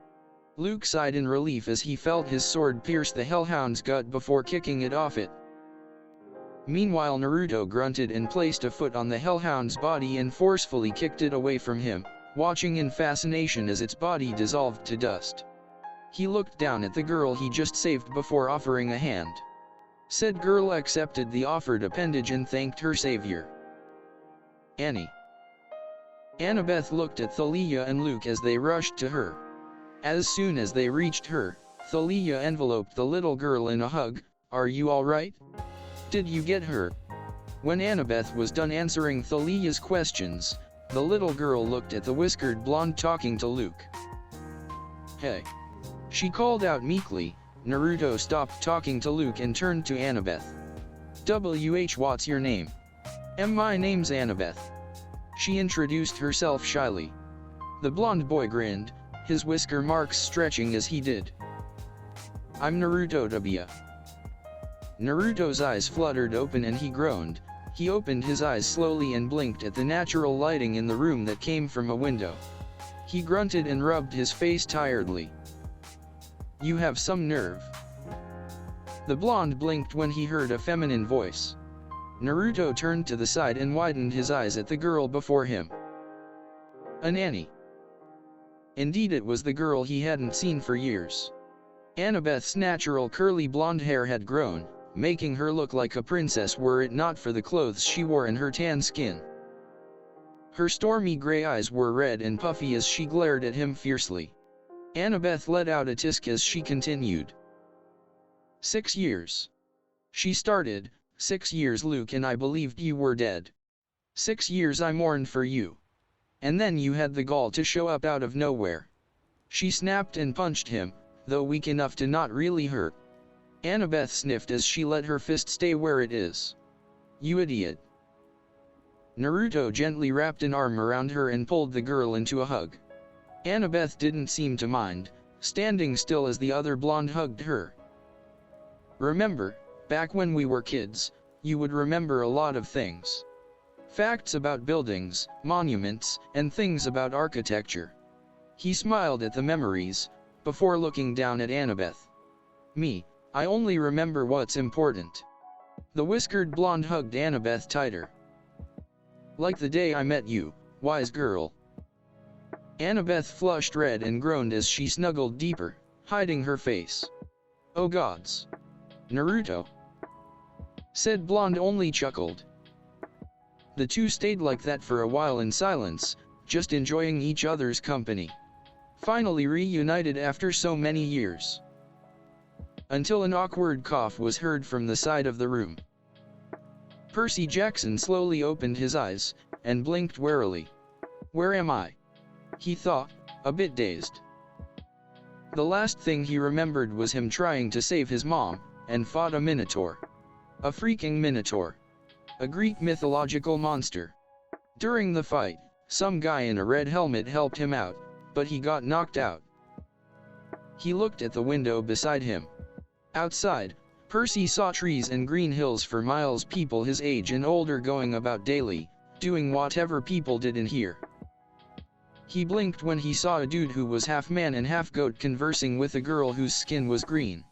Luke sighed in relief as he felt his sword pierce the hellhound's gut before kicking it off it. Meanwhile, Naruto grunted and placed a foot on the hellhound's body and forcefully kicked it away from him, watching in fascination as its body dissolved to dust. He looked down at the girl he just saved before offering a hand. Said girl accepted the offered appendage and thanked her savior. Annie. Annabeth looked at Thalia and Luke as they rushed to her. As soon as they reached her, Thalia enveloped the little girl in a hug. "Are you all right? Did you get hurt?" When Annabeth was done answering Thalia's questions, the little girl looked at the whiskered blonde talking to Luke. "Hey," she called out meekly. Naruto stopped talking to Luke and turned to Annabeth. "What's your name?" My name's Annabeth." She introduced herself shyly. The blonde boy grinned, his whisker marks stretching as he did. "I'm Naruto W." Naruto's eyes fluttered open and he groaned. He opened his eyes slowly and blinked at the natural lighting in the room that came from a window. He grunted and rubbed his face tiredly. "You have some nerve." The blonde blinked when he heard a feminine voice. Naruto turned to the side and widened his eyes at the girl before him. An Annie. Indeed, it was the girl he hadn't seen for years. Annabeth's natural curly blonde hair had grown, making her look like a princess were it not for the clothes she wore and her tan skin. Her stormy gray eyes were red and puffy as she glared at him fiercely. Annabeth let out a tisk as she continued. 6 years. She started, 6 years Luke and I believed you were dead. 6 years I mourned for you. And then you had the gall to show up out of nowhere. She snapped and punched him, though weak enough to not really hurt. Annabeth sniffed as she let her fist stay where it is. You idiot. Naruto gently wrapped an arm around her and pulled the girl into a hug. Annabeth didn't seem to mind, standing still as the other blonde hugged her. Remember, back when we were kids, you would remember a lot of things. Facts about buildings, monuments, and things about architecture. He smiled at the memories, before looking down at Annabeth. Me, I only remember what's important. The whiskered blonde hugged Annabeth tighter. Like the day I met you, wise girl. Annabeth flushed red and groaned as she snuggled deeper, hiding her face. Oh gods. Naruto. Said blonde only chuckled. The two stayed like that for a while in silence, just enjoying each other's company. Finally reunited after so many years. Until an awkward cough was heard from the side of the room. Percy Jakcson slowly opened his eyes, and blinked warily. Where am I? He thought, a bit dazed. The last thing he remembered was him trying to save his mom, and fought a minotaur. A freaking minotaur. A Greek mythological monster. During the fight, some guy in a red helmet helped him out, but he got knocked out. He looked at the window beside him. Outside, Percy saw trees and green hills for miles, people his age and older going about daily, doing whatever people did in here. He blinked when he saw a dude who was half man and half goat conversing with a girl whose skin was green.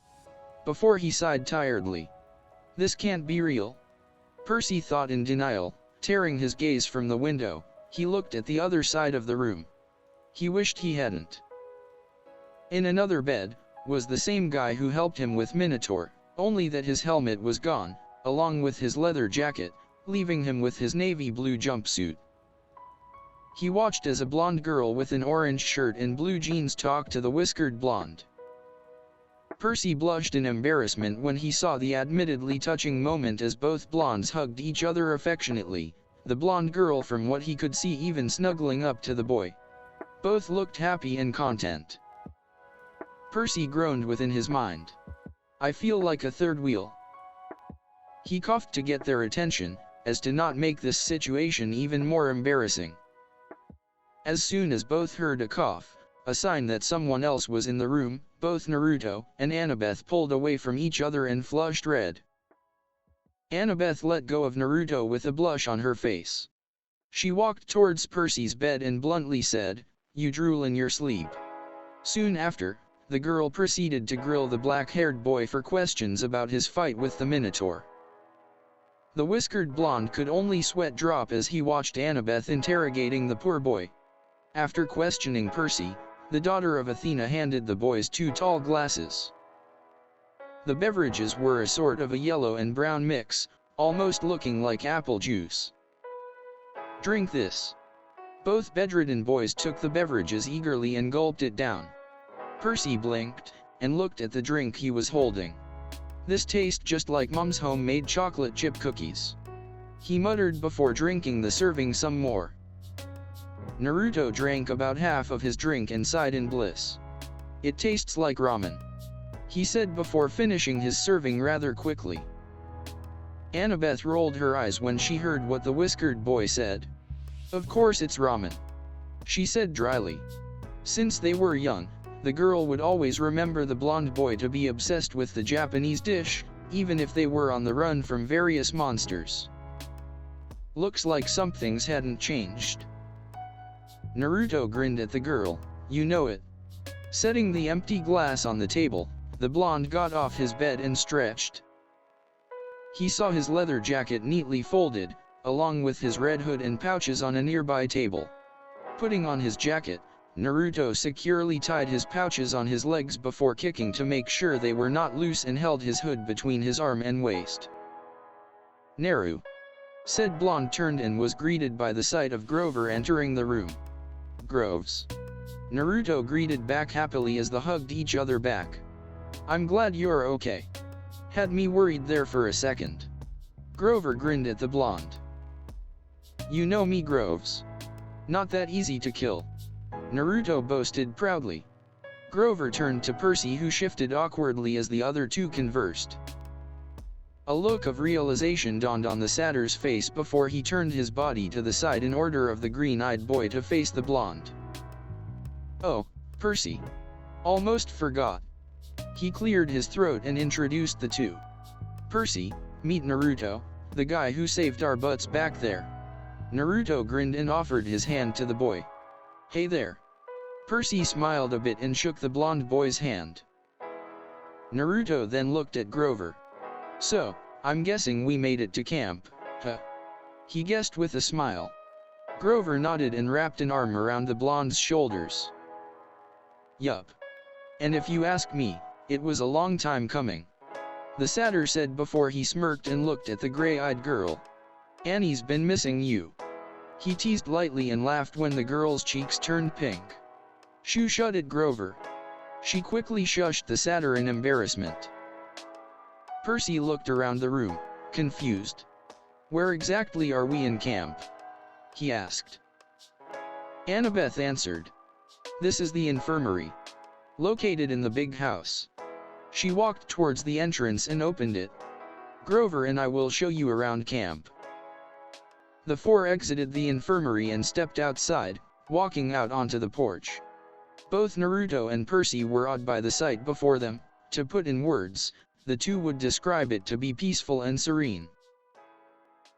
Before he sighed tiredly. This can't be real. Percy thought in denial, tearing his gaze from the window. He looked at the other side of the room. He wished he hadn't. In another bed, was the same guy who helped him with Minotaur, only that his helmet was gone, along with his leather jacket, leaving him with his navy blue jumpsuit. He watched as a blonde girl with an orange shirt and blue jeans talked to the whiskered blonde. Percy blushed in embarrassment when he saw the admittedly touching moment as both blondes hugged each other affectionately, the blonde girl from what he could see even snuggling up to the boy. Both looked happy and content. Percy groaned within his mind. I feel like a third wheel. He coughed to get their attention, as to not make this situation even more embarrassing. As soon as both heard a cough, a sign that someone else was in the room, both Naruto and Annabeth pulled away from each other and flushed red. Annabeth let go of Naruto with a blush on her face. She walked towards Percy's bed and bluntly said, "You drool in your sleep." Soon after, the girl proceeded to grill the black-haired boy for questions about his fight with the Minotaur. The whiskered blonde could only sweat drop as he watched Annabeth interrogating the poor boy. After questioning Percy, the daughter of Athena handed the boys 2 tall glasses. The beverages were a sort of a yellow and brown mix, almost looking like apple juice. "Drink this." Both bedridden boys took the beverages eagerly and gulped it down. Percy blinked, and looked at the drink he was holding. "This tastes just like Mom's homemade chocolate chip cookies," he muttered before drinking the serving some more. Naruto drank about half of his drink and sighed in bliss. "It tastes like ramen," he said before finishing his serving rather quickly. Annabeth rolled her eyes when she heard what the whiskered boy said. "Of course it's ramen," she said dryly. Since they were young, the girl would always remember the blonde boy to be obsessed with the Japanese dish, even if they were on the run from various monsters. "Looks like some things hadn't changed." Naruto grinned at the girl. "You know it." Setting the empty glass on the table, the blonde got off his bed and stretched. He saw his leather jacket neatly folded, along with his red hood and pouches on a nearby table. Putting on his jacket, Naruto securely tied his pouches on his legs before kicking to make sure they were not loose and held his hood between his arm and waist. "Naru," said blonde turned and was greeted by the sight of Grover entering the room. "Groves." Naruto greeted back happily as they hugged each other back. "I'm glad you're okay. Had me worried there for a second." Grover grinned at the blonde. "You know me, Groves. Not that easy to kill," Naruto boasted proudly. Grover turned to Percy, who shifted awkwardly as the other two conversed. A look of realization dawned on the satyr's face before he turned his body to the side in order of the green-eyed boy to face the blonde. "Oh, Percy. Almost forgot." He cleared his throat and introduced the two. "Percy, meet Naruto, the guy who saved our butts back there." Naruto grinned and offered his hand to the boy. "Hey there." Percy smiled a bit and shook the blonde boy's hand. Naruto then looked at Grover. "So, I'm guessing we made it to camp, huh?" he guessed with a smile. Grover nodded and wrapped an arm around the blonde's shoulders. "Yup. And if you ask me, it was a long time coming," the satyr said before he smirked and looked at the gray-eyed girl. "Annie's been missing you." He teased lightly and laughed when the girl's cheeks turned pink. "Shoo," shuddered Grover. She quickly shushed the satyr in embarrassment. Percy looked around the room, confused. "Where exactly are we in camp?" he asked. Annabeth answered. "This is the infirmary, located in the big house." She walked towards the entrance and opened it. "Grover and I will show you around camp." The four exited the infirmary and stepped outside, walking out onto the porch. Both Naruto and Percy were awed by the sight before them. To put in words, the two would describe it to be peaceful and serene.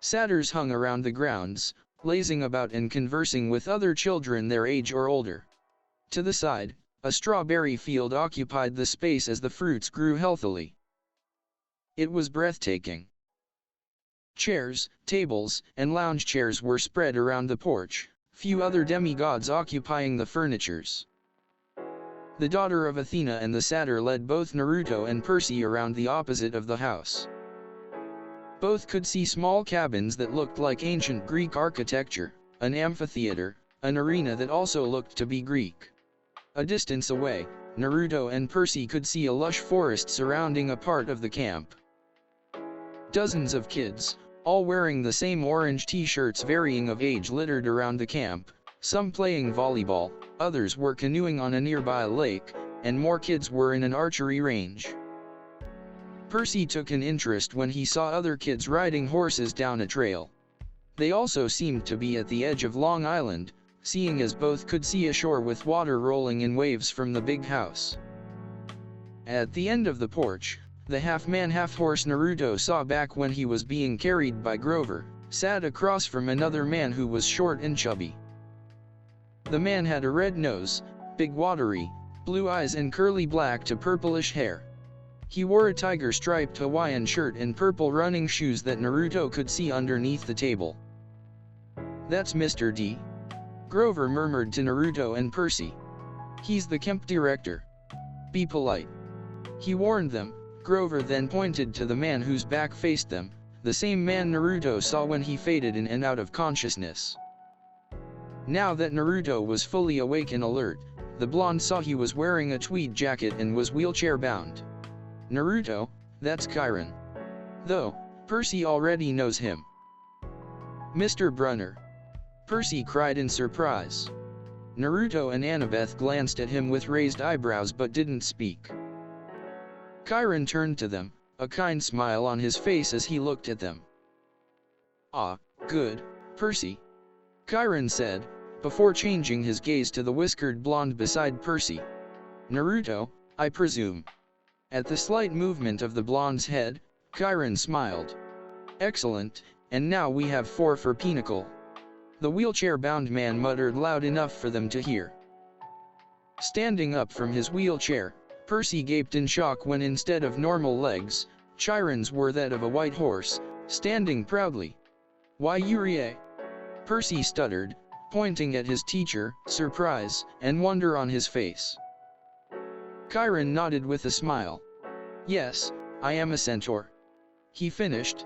Satyrs hung around the grounds, lazing about and conversing with other children their age or older. To the side, a strawberry field occupied the space as the fruits grew healthily. It was breathtaking. Chairs, tables, and lounge chairs were spread around the porch, few other demigods occupying the furnitures. The daughter of Athena and the satyr led both Naruto and Percy around the opposite of the house. Both could see small cabins that looked like ancient Greek architecture, an amphitheater, an arena that also looked to be Greek. A distance away, Naruto and Percy could see a lush forest surrounding a part of the camp. Dozens of kids, all wearing the same orange t-shirts varying of age, littered around the camp, some playing volleyball, others were canoeing on a nearby lake, and more kids were in an archery range. Percy took an interest when he saw other kids riding horses down a trail. They also seemed to be at the edge of Long Island, seeing as both could see a shore with water rolling in waves from the big house. At the end of the porch, the half-man half-horse Naruto saw back when he was being carried by Grover, sat across from another man who was short and chubby. The man had a red nose, big watery, blue eyes and curly black to purplish hair. He wore a tiger-striped Hawaiian shirt and purple running shoes that Naruto could see underneath the table. "That's Mr. D," Grover murmured to Naruto and Percy. "He's the camp director. Be polite." He warned them. Grover then pointed to the man whose back faced them, the same man Naruto saw when he faded in and out of consciousness. Now that Naruto was fully awake and alert, the blonde saw he was wearing a tweed jacket and was wheelchair-bound. "Naruto, that's Chiron. Though, Percy already knows him." "Mr. Brunner," Percy cried in surprise. Naruto and Annabeth glanced at him with raised eyebrows but didn't speak. Chiron turned to them, a kind smile on his face as he looked at them. "Ah, good, Percy," Chiron said, before changing his gaze to the whiskered blonde beside Percy. "Naruto, I presume." At the slight movement of the blonde's head, Chiron smiled. "Excellent, and now we have 4 for Pinnacle." The wheelchair-bound man muttered loud enough for them to hear. Standing up from his wheelchair, Percy gaped in shock when instead of normal legs, Chiron's were that of a white horse, standing proudly. "Why Yurie?" Percy stuttered, pointing at his teacher, surprise and wonder on his face. Chiron nodded with a smile. "Yes, I am a centaur," he finished.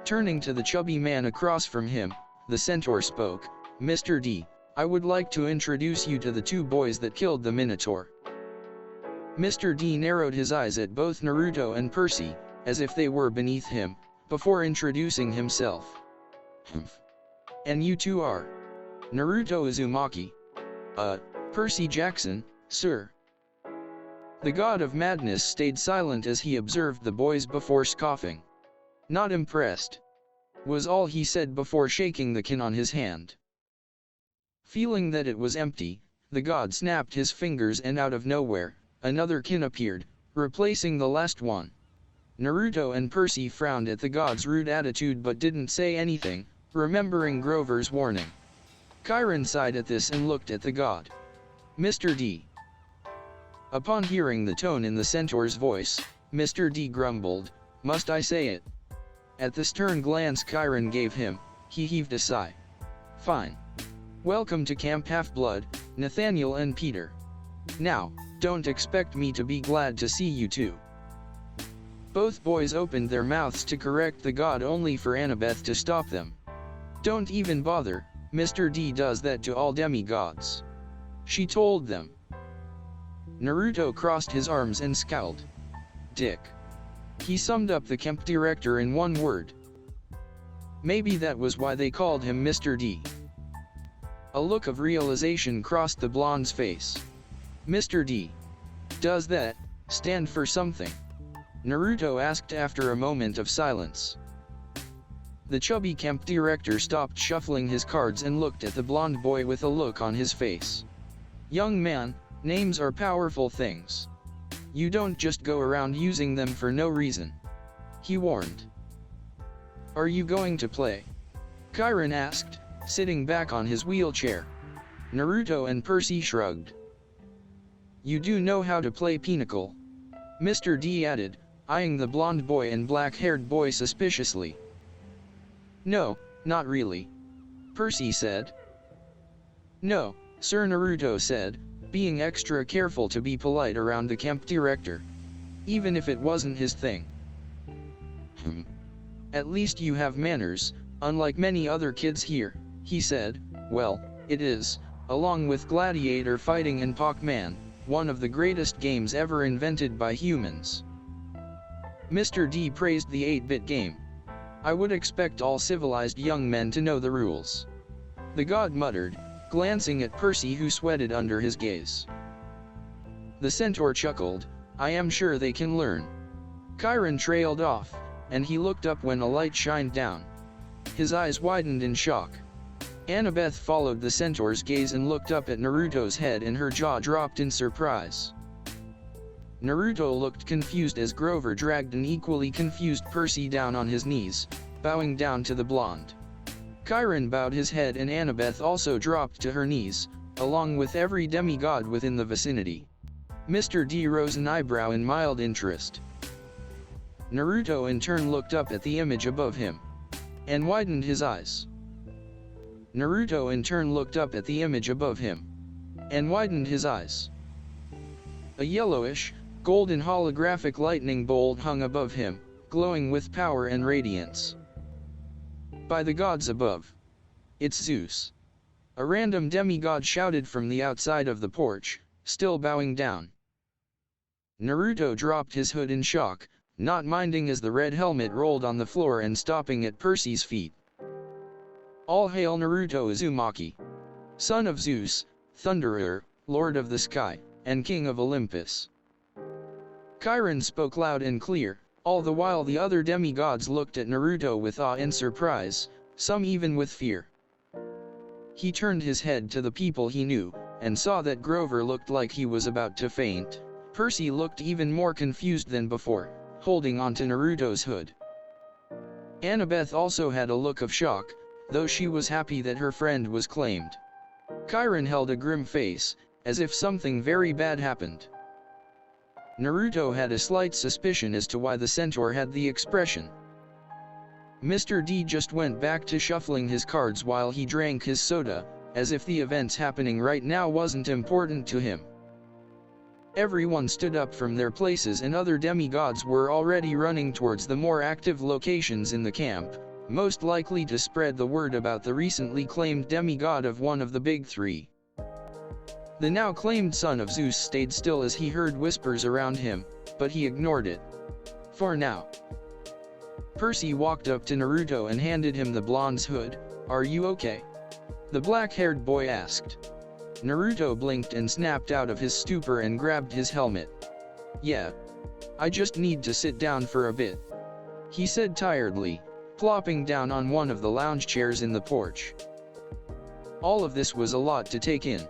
Turning to the chubby man across from him, the centaur spoke. "Mr. D, I would like to introduce you to the 2 boys that killed the Minotaur." Mr. D narrowed his eyes at both Naruto and Percy, as if they were beneath him, before introducing himself. "Humph. And you 2 are?" "Naruto Uzumaki. Percy Jakcson, sir." The god of madness stayed silent as he observed the boys before scoffing. "Not impressed," was all he said before shaking the kin on his hand. Feeling that it was empty, the god snapped his fingers and out of nowhere, another kin appeared, replacing the last one. Naruto and Percy frowned at the god's rude attitude but didn't say anything, remembering Grover's warning. Chiron sighed at this and looked at the god. "Mr. D." Upon hearing the tone in the centaur's voice, Mr. D grumbled, "Must I say it?" At the stern glance Chiron gave him, he heaved a sigh. "Fine. Welcome to Camp Half-Blood, Nathaniel and Peter. Now, don't expect me to be glad to see you 2. Both boys opened their mouths to correct the god only for Annabeth to stop them. "Don't even bother, Mr. D does that to all demigods," she told them. Naruto crossed his arms and scowled. "Dick." He summed up the camp director in one word. Maybe that was why they called him Mr. D. A look of realization crossed the blonde's face. "Mr. D. Does that stand for something?" Naruto asked after a moment of silence. The chubby camp director stopped shuffling his cards and looked at the blonde boy with a look on his face. "Young man, names are powerful things. You don't just go around using them for no reason," he warned. "Are you going to play?" Chiron asked, sitting back on his wheelchair. Naruto and Percy shrugged. "You do know how to play Pinnacle?" Mr. D added, eyeing the blonde boy and black-haired boy suspiciously. "No, not really," Percy said. "No, sir," Naruto said, being extra careful to be polite around the camp director, even if it wasn't his thing. At least you have manners, unlike many other kids here," he said. "Well, It is, along with gladiator fighting and Pac-Man, one of the greatest games ever invented by humans. Mr. D praised the 8-bit game. I would expect all civilized young men to know the rules. The god muttered, glancing at Percy, who sweated under his gaze. The centaur chuckled, I am sure they can learn. Chiron trailed off, and he looked up when a light shined down. His eyes widened in shock. Annabeth followed the centaur's gaze and looked up at Naruto's head, and her jaw dropped in surprise. Naruto looked confused as Grover dragged an equally confused Percy down on his knees, bowing down to the blonde. Chiron bowed his head, and Annabeth also dropped to her knees, along with every demigod within the vicinity. Mr. D rose an eyebrow in mild interest. Naruto in turn looked up at the image above him, and widened his eyes. Naruto in turn looked up at the image above him, and widened his eyes. A yellowish, golden holographic lightning bolt hung above him, glowing with power and radiance. By the gods above! It's Zeus! A random demigod shouted from the outside of the porch, still bowing down. Naruto dropped his hood in shock, not minding as the red helmet rolled on the floor and stopping at Percy's feet. All hail Naruto Uzumaki, son of Zeus, Thunderer, Lord of the Sky, and King of Olympus. Chiron spoke loud and clear, all the while the other demigods looked at Naruto with awe and surprise, some even with fear. He turned his head to the people he knew, and saw that Grover looked like he was about to faint. Percy looked even more confused than before, holding onto Naruto's hood. Annabeth also had a look of shock, though she was happy that her friend was claimed. Chiron held a grim face, as if something very bad happened. Naruto had a slight suspicion as to why the centaur had the expression. Mr. D just went back to shuffling his cards while he drank his soda, as if the events happening right now wasn't important to him. Everyone stood up from their places, and other demigods were already running towards the more active locations in the camp, most likely to spread the word about the recently claimed demigod of one of the big three. The now claimed son of Zeus stayed still as he heard whispers around him, but he ignored it. For now. Percy walked up to Naruto and handed him the blonde's hood. Are you okay? The black-haired boy asked. Naruto blinked and snapped out of his stupor and grabbed his helmet. Yeah. I just need to sit down for a bit, he said tiredly, plopping down on one of the lounge chairs in the porch. All of this was a lot to take in.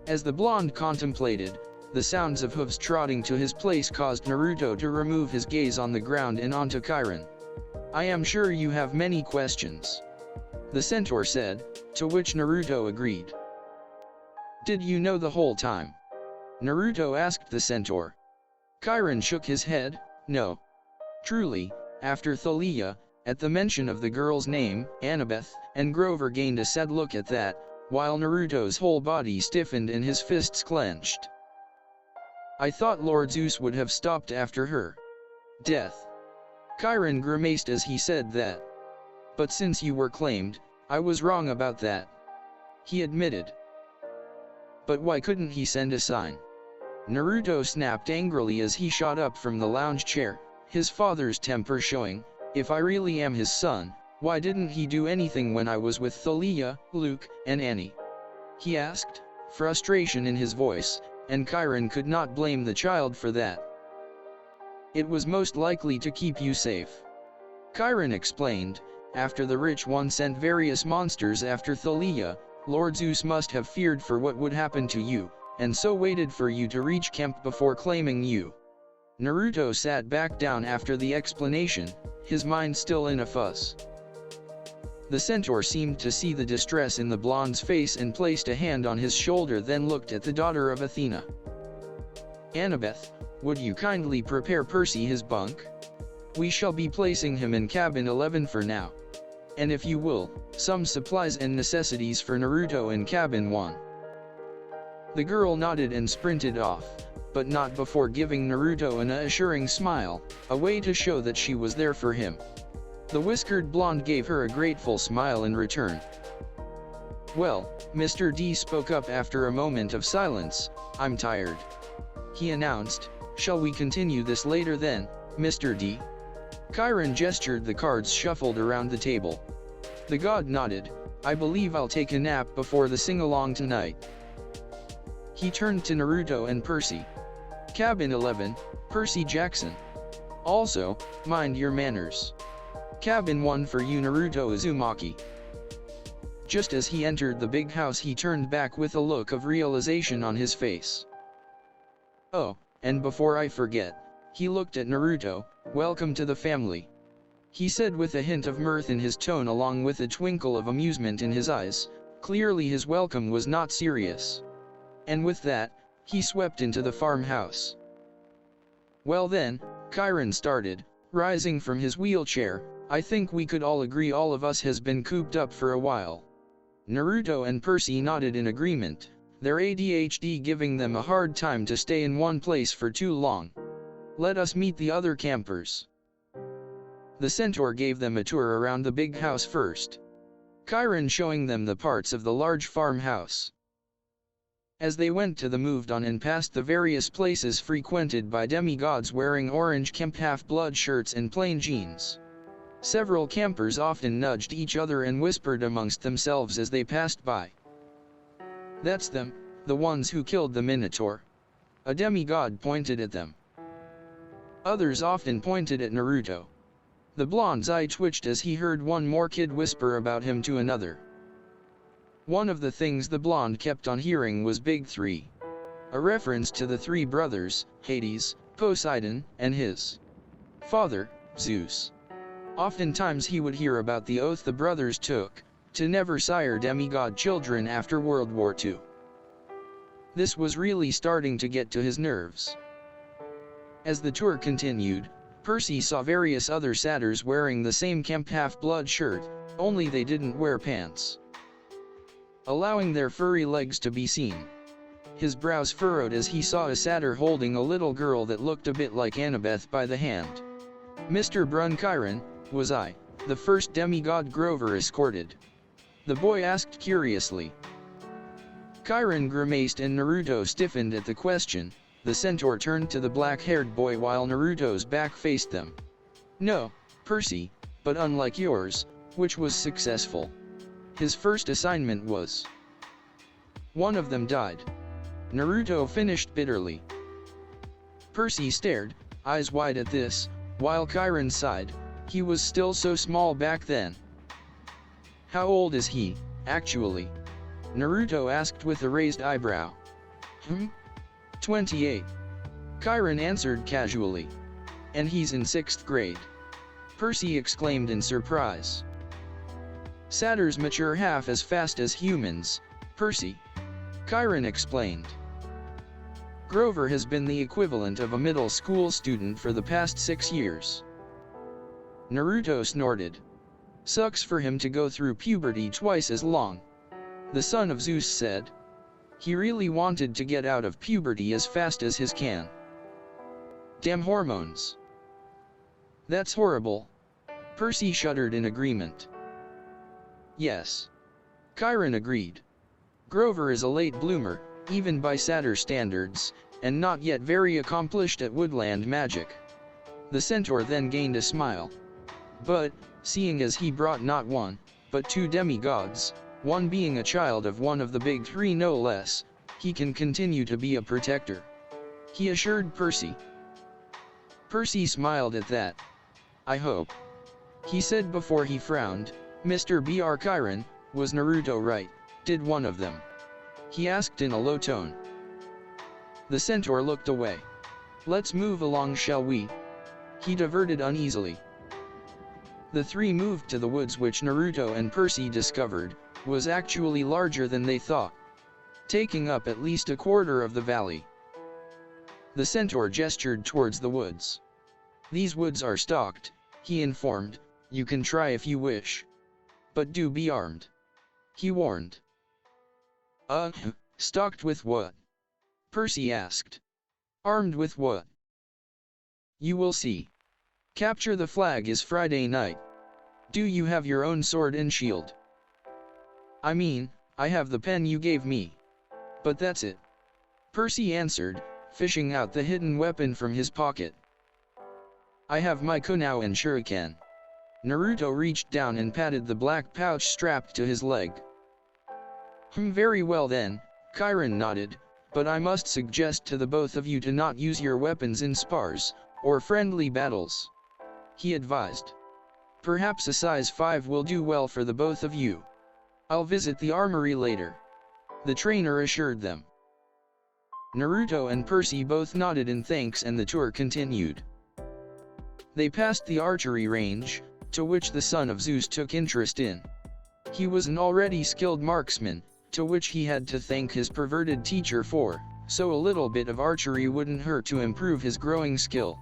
As the blonde contemplated, the sounds of hooves trotting to his place caused Naruto to remove his gaze on the ground and onto Chiron. I am sure you have many questions, the centaur said, to which Naruto agreed. Did you know the whole time? Naruto asked the centaur. Chiron shook his head, no. Truly, after Thalia, at the mention of the girl's name, Annabeth, and Grover gained a sad look at that, while Naruto's whole body stiffened and his fists clenched. I thought Lord Zeus would have stopped after her death. Chiron grimaced as he said that. But since you were claimed, I was wrong about that, he admitted. But why couldn't he send a sign? Naruto snapped angrily as he shot up from the lounge chair, his father's temper showing. If I really am his son, why didn't he do anything when I was with Thalia, Luke, and Annie? He asked, frustration in his voice, and Chiron could not blame the child for that. It was most likely to keep you safe, Chiron explained. After the rich one sent various monsters after Thalia, Lord Zeus must have feared for what would happen to you, and so waited for you to reach camp before claiming you. Naruto sat back down after the explanation, his mind still in a fuss. The centaur seemed to see the distress in the blonde's face and placed a hand on his shoulder, then looked at the daughter of Athena. Annabeth, would you kindly prepare Percy his bunk? We shall be placing him in cabin 11 for now. And if you will, some supplies and necessities for Naruto in cabin 1. The girl nodded and sprinted off, but not before giving Naruto an assuring smile, a way to show that she was there for him. The whiskered blonde gave her a grateful smile in return. Well, Mr. D spoke up after a moment of silence. I'm tired. He announced, shall we continue this later then, Mr. D? Chiron gestured. The cards shuffled around the table. The god nodded. I believe I'll take a nap before the sing-along tonight. He turned to Naruto and Percy. Cabin 11, Percy Jakcson. Also, mind your manners. Cabin 1 for you, Naruto Uzumaki. Just as he entered the big house, he turned back with a look of realization on his face. Oh, and before I forget, he looked at Naruto. Welcome to the family, he said with a hint of mirth in his tone along with a twinkle of amusement in his eyes. Clearly his welcome was not serious. And with that, he swept into the farmhouse. Well then, Chiron started, rising from his wheelchair, I think we could all agree all of us has been cooped up for a while. Naruto and Percy nodded in agreement, their ADHD giving them a hard time to stay in one place for too long. Let us meet the other campers. The centaur gave them a tour around the big house first, Chiron showing them the parts of the large farmhouse. As they went to the moved on and past the various places frequented by demigods wearing orange kemp half-blood shirts and plain jeans, several campers often nudged each other and whispered amongst themselves as they passed by. That's them, the ones who killed the Minotaur. A demigod pointed at them. Others often pointed at Naruto. The blonde's eye twitched as he heard one more kid whisper about him to another. One of the things the blonde kept on hearing was Big Three, a reference to the three brothers, Hades, Poseidon, and his father, Zeus. Oftentimes he would hear about the oath the brothers took, to never sire demigod children after World War II. This was really starting to get to his nerves. As the tour continued, Percy saw various other satyrs wearing the same kemp half-blood shirt, only they didn't wear pants, allowing their furry legs to be seen. His brows furrowed as he saw a satyr holding a little girl that looked a bit like Annabeth by the hand. Mr. Brun Chiron, was I the first demigod Grover escorted? The boy asked curiously. Chiron grimaced and Naruto stiffened at the question. The centaur turned to the black-haired boy while Naruto's back faced them. No, Percy, but unlike yours, which was successful. His first assignment was. One of them died. Naruto finished bitterly. Percy stared, eyes wide at this, while Chiron sighed. He was still so small back then. How old is he, actually? Naruto asked with a raised eyebrow. 28. Chiron answered casually. And he's in 6th grade. Percy exclaimed in surprise. Satyrs mature half as fast as humans, Percy, Chiron explained. Grover has been the equivalent of a middle school student for the past 6 years. Naruto snorted. Sucks for him to go through puberty twice as long. The son of Zeus said. He really wanted to get out of puberty as fast as his can. Damn hormones. That's horrible. Percy shuddered in agreement. Yes. Chiron agreed. Grover is a late bloomer, even by satyr standards, and not yet very accomplished at woodland magic. The centaur then gained a smile. But, seeing as he brought not one, but 2 demigods, one being a child of one of the big 3 no less, he can continue to be a protector, he assured Percy. Percy smiled at that. I hope, he said before he frowned. Mr. Br Chiron, was Naruto right? Did one of them? He asked in a low tone. The centaur looked away. Let's move along, shall we? He diverted uneasily. The 3 moved to the woods, which Naruto and Percy discovered was actually larger than they thought, taking up at least a quarter of the valley. The centaur gestured towards the woods. These woods are stocked, he informed. You can try if you wish. But do be armed, he warned. Stocked with what? Percy asked. Armed with what? You will see. Capture the flag is Friday night. Do you have your own sword and shield? I mean, I have the pen you gave me. But that's it. Percy answered, fishing out the hidden weapon from his pocket. I have my kunai and shuriken. Naruto reached down and patted the black pouch strapped to his leg. Very well then, Chiron nodded, but I must suggest to the both of you to not use your weapons in spars, or friendly battles. He advised. Perhaps a size 5 will do well for the both of you. I'll visit the armory later. The trainer assured them. Naruto and Percy both nodded in thanks and the tour continued. They passed the archery range, to which the son of Zeus took interest in. He was an already skilled marksman, to which he had to thank his perverted teacher for, so a little bit of archery wouldn't hurt to improve his growing skill.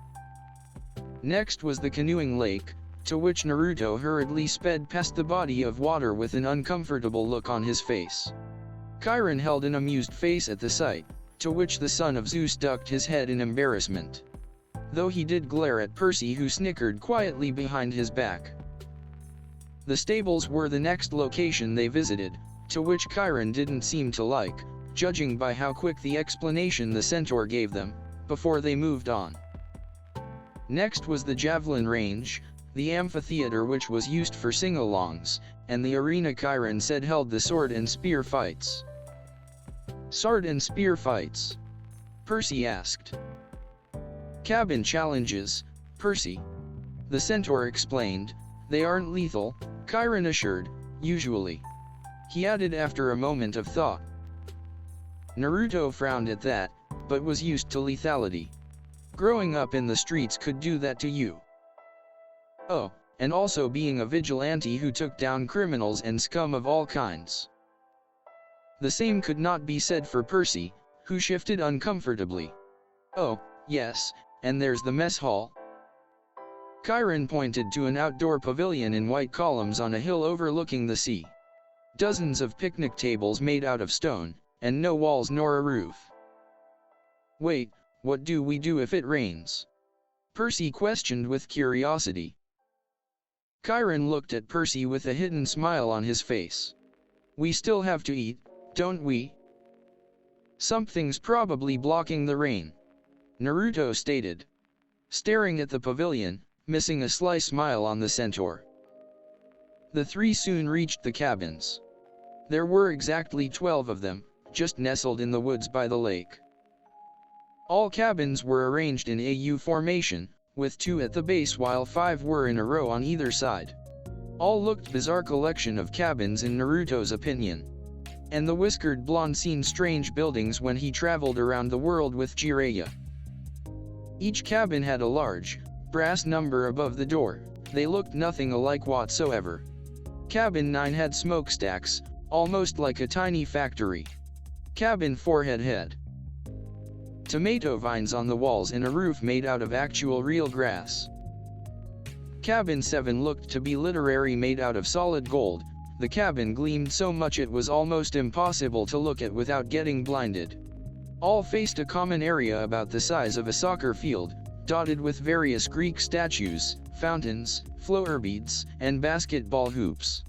Next was the canoeing lake, to which Naruto hurriedly sped past the body of water with an uncomfortable look on his face. Chiron held an amused face at the sight, to which the son of Zeus ducked his head in embarrassment. Though he did glare at Percy, who snickered quietly behind his back. The stables were the next location they visited, to which Chiron didn't seem to like, judging by how quick the explanation the centaur gave them, before they moved on. Next was the javelin range, the amphitheater which was used for sing-alongs, and the arena Chiron said held the sword and spear fights. Sword and spear fights? Percy asked. Cabin challenges, Percy. The centaur explained, they aren't lethal, Chiron assured, usually. He added after a moment of thought. Naruto frowned at that, but was used to lethality. Growing up in the streets could do that to you. Oh, and also being a vigilante who took down criminals and scum of all kinds. The same could not be said for Percy, who shifted uncomfortably. Oh, yes, and there's the mess hall. Chiron pointed to an outdoor pavilion in white columns on a hill overlooking the sea. Dozens of picnic tables made out of stone, and no walls nor a roof. Wait, what do we do if it rains? Percy questioned with curiosity. Chiron looked at Percy with a hidden smile on his face. We still have to eat, don't we? Something's probably blocking the rain, Naruto stated, staring at the pavilion, missing a sly smile on the centaur. The three soon reached the cabins. There were exactly 12 of them, just nestled in the woods by the lake. All cabins were arranged in a U formation, with 2 at the base while 5 were in a row on either side. All looked bizarre collection of cabins in Naruto's opinion. And the whiskered blonde seen strange buildings when he traveled around the world with Jiraiya. Each cabin had a large, brass number above the door. They looked nothing alike whatsoever. Cabin 9 had smokestacks, almost like a tiny factory. Cabin 4 had tomato vines on the walls and a roof made out of actual real grass. Cabin 7 looked to be literally made out of solid gold. The cabin gleamed so much it was almost impossible to look at without getting blinded. All faced a common area about the size of a soccer field, dotted with various Greek statues, fountains, flower beads, and basketball hoops.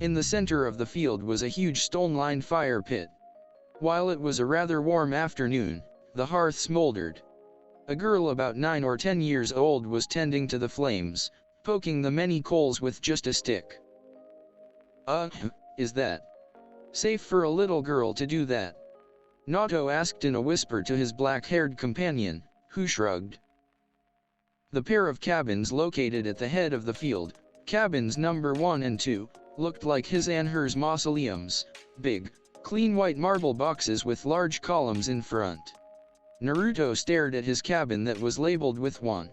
In the center of the field was a huge stone-lined fire pit. While it was a rather warm afternoon, the hearth smoldered. A girl about 9 or 10 years old was tending to the flames, poking the many coals with just a stick. Is that safe for a little girl to do that? Naruto asked in a whisper to his black-haired companion, who shrugged. The pair of cabins located at the head of the field, cabins number 1 and 2, looked like his and hers mausoleums, big, clean white marble boxes with large columns in front. Naruto stared at his cabin that was labeled with 1.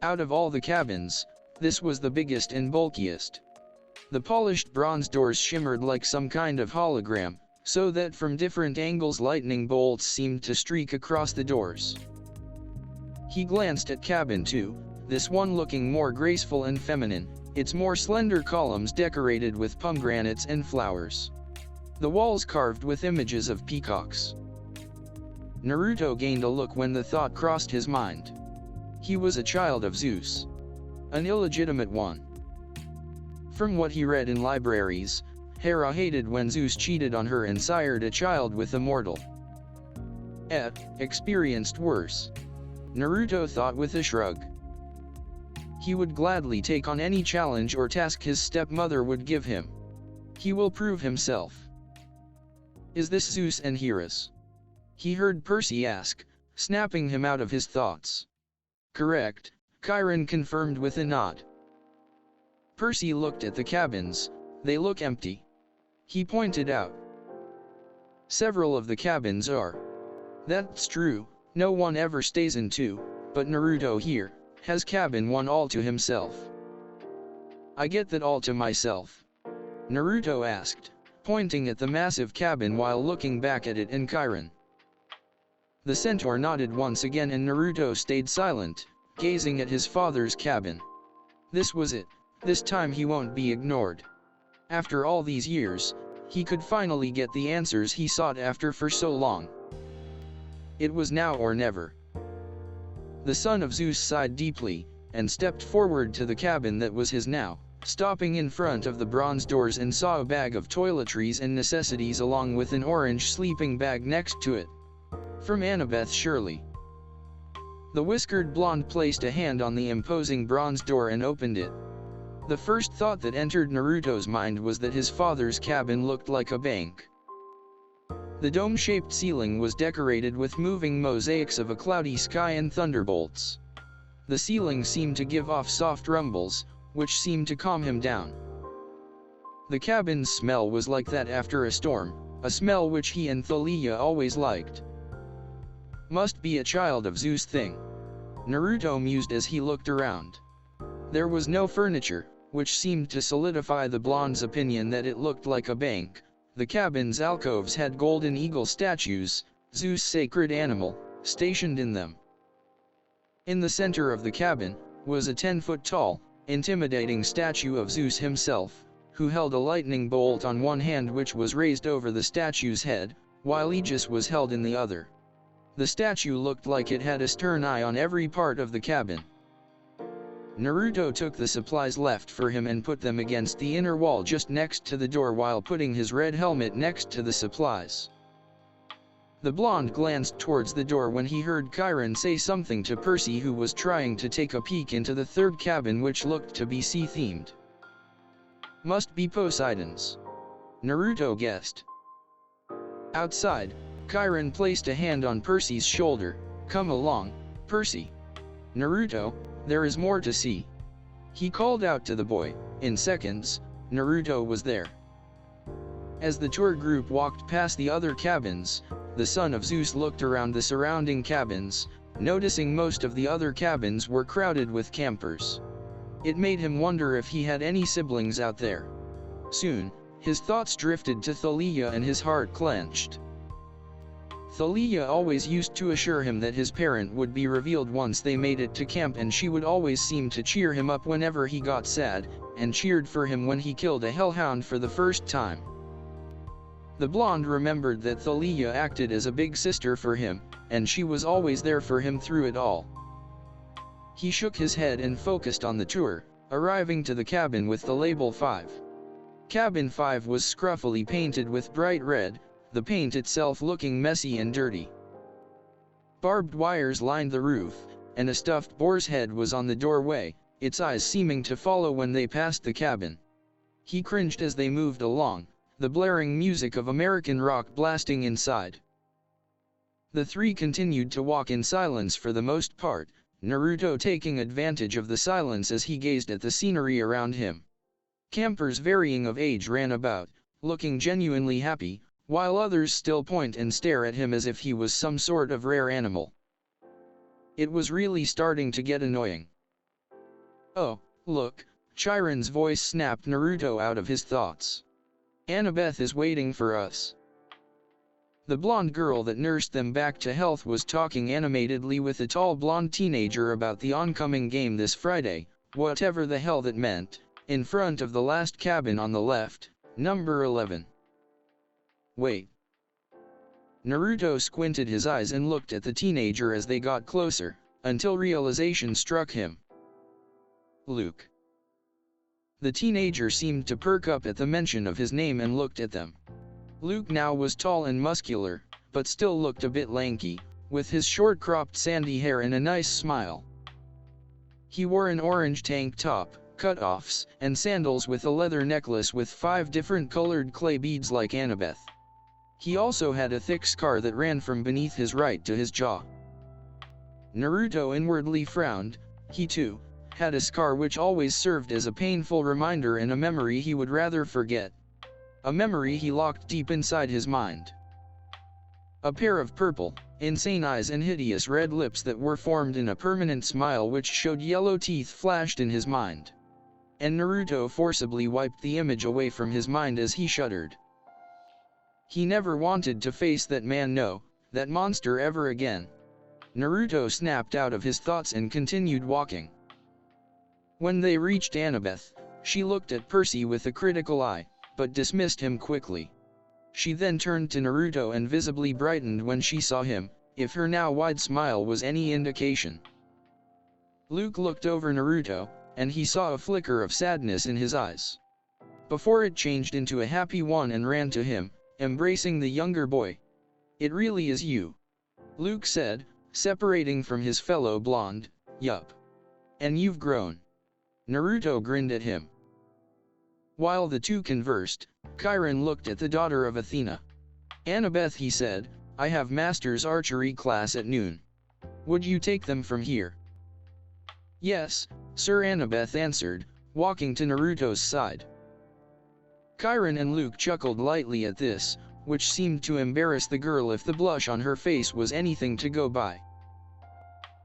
Out of all the cabins, this was the biggest and bulkiest. The polished bronze doors shimmered like some kind of hologram, so that from different angles lightning bolts seemed to streak across the doors. He glanced at cabin 2, this one looking more graceful and feminine, its more slender columns decorated with pomegranates and flowers. The walls carved with images of peacocks. Naruto gained a look when the thought crossed his mind. He was a child of Zeus. An illegitimate one. From what he read in libraries, Hera hated when Zeus cheated on her and sired a child with a mortal. Experienced worse. Naruto thought with a shrug. He would gladly take on any challenge or task his stepmother would give him. He will prove himself. Is this Zeus and Hera's? He heard Percy ask, snapping him out of his thoughts. Correct, Chiron confirmed with a nod. Percy looked at the cabins. They look empty. He pointed out. Several of the cabins are. That's true, no one ever stays in two, but Naruto here has cabin one all to himself. I get that all to myself? Naruto asked, pointing at the massive cabin while looking back at it and Chiron. The centaur nodded once again and Naruto stayed silent, gazing at his father's cabin. This was it, this time he won't be ignored. After all these years, he could finally get the answers he sought after for so long. It was now or never. The son of Zeus sighed deeply, and stepped forward to the cabin that was his now, stopping in front of the bronze doors and saw a bag of toiletries and necessities along with an orange sleeping bag next to it. From Annabeth surely. The whiskered blonde placed a hand on the imposing bronze door and opened it. The first thought that entered Naruto's mind was that his father's cabin looked like a bank. The dome-shaped ceiling was decorated with moving mosaics of a cloudy sky and thunderbolts. The ceiling seemed to give off soft rumbles, which seemed to calm him down. The cabin's smell was like that after a storm, a smell which he and Thalia always liked. Must be a child of Zeus thing. Naruto mused as he looked around. There was no furniture, which seemed to solidify the blonde's opinion that it looked like a bank. The cabin's alcoves had golden eagle statues, Zeus' sacred animal, stationed in them. In the center of the cabin was a 10-foot-tall, intimidating statue of Zeus himself, who held a lightning bolt on one hand which was raised over the statue's head, while Aegis was held in the other. The statue looked like it had a stern eye on every part of the cabin. Naruto took the supplies left for him and put them against the inner wall just next to the door while putting his red helmet next to the supplies. The blonde glanced towards the door when he heard Chiron say something to Percy, who was trying to take a peek into the third cabin which looked to be sea-themed. Must be Poseidon's. Naruto guessed. Outside, Chiron placed a hand on Percy's shoulder. Come along, Percy. Naruto, there is more to see. He called out to the boy. In seconds, Naruto was there. As the tour group walked past the other cabins, the son of Zeus looked around the surrounding cabins, noticing most of the other cabins were crowded with campers. It made him wonder if he had any siblings out there. Soon, his thoughts drifted to Thalia and his heart clenched. Thalia always used to assure him that his parent would be revealed once they made it to camp, and she would always seem to cheer him up whenever he got sad, and cheered for him when he killed a hellhound for the first time. The blonde remembered that Thalia acted as a big sister for him, and she was always there for him through it all. He shook his head and focused on the tour, arriving to the cabin with the label 5. Cabin 5 was scruffily painted with bright red, the paint itself looking messy and dirty. Barbed wires lined the roof, and a stuffed boar's head was on the doorway, its eyes seeming to follow when they passed the cabin. He cringed as they moved along, the blaring music of American rock blasting inside. The three continued to walk in silence for the most part, Naruto taking advantage of the silence as he gazed at the scenery around him. Campers varying of age ran about, looking genuinely happy, while others still point and stare at him as if he was some sort of rare animal. It was really starting to get annoying. Oh, look, Chiron's voice snapped Naruto out of his thoughts. Annabeth is waiting for us. The blonde girl that nursed them back to health was talking animatedly with a tall blonde teenager about the oncoming game this Friday, whatever the hell that meant, in front of the last cabin on the left, number 11. Wait. Naruto squinted his eyes and looked at the teenager as they got closer, until realization struck him. Luke. The teenager seemed to perk up at the mention of his name and looked at them. Luke now was tall and muscular, but still looked a bit lanky, with his short cropped sandy hair and a nice smile. He wore an orange tank top, cut-offs, and sandals with a leather necklace with 5 different colored clay beads like Annabeth. He also had a thick scar that ran from beneath his right to his jaw. Naruto inwardly frowned. He too had a scar which always served as a painful reminder and a memory he would rather forget. A memory he locked deep inside his mind. A pair of purple, insane eyes and hideous red lips that were formed in a permanent smile which showed yellow teeth flashed in his mind. And Naruto forcibly wiped the image away from his mind as he shuddered. He never wanted to face that man, no, that monster ever again. Naruto snapped out of his thoughts and continued walking. When they reached Annabeth, she looked at Percy with a critical eye, but dismissed him quickly. She then turned to Naruto and visibly brightened when she saw him, if her now wide smile was any indication. Luke looked over Naruto, and he saw a flicker of sadness in his eyes, before it changed into a happy one, and ran to him, embracing the younger boy. "It really is you," Luke said, separating from his fellow blonde. "Yup. And you've grown." Naruto grinned at him. While the two conversed, Chiron looked at the daughter of Athena. "Annabeth," he said, "I have master's archery class at noon. Would you take them from here?" "Yes, sir," Annabeth answered, walking to Naruto's side. Chiron and Luke chuckled lightly at this, which seemed to embarrass the girl if the blush on her face was anything to go by.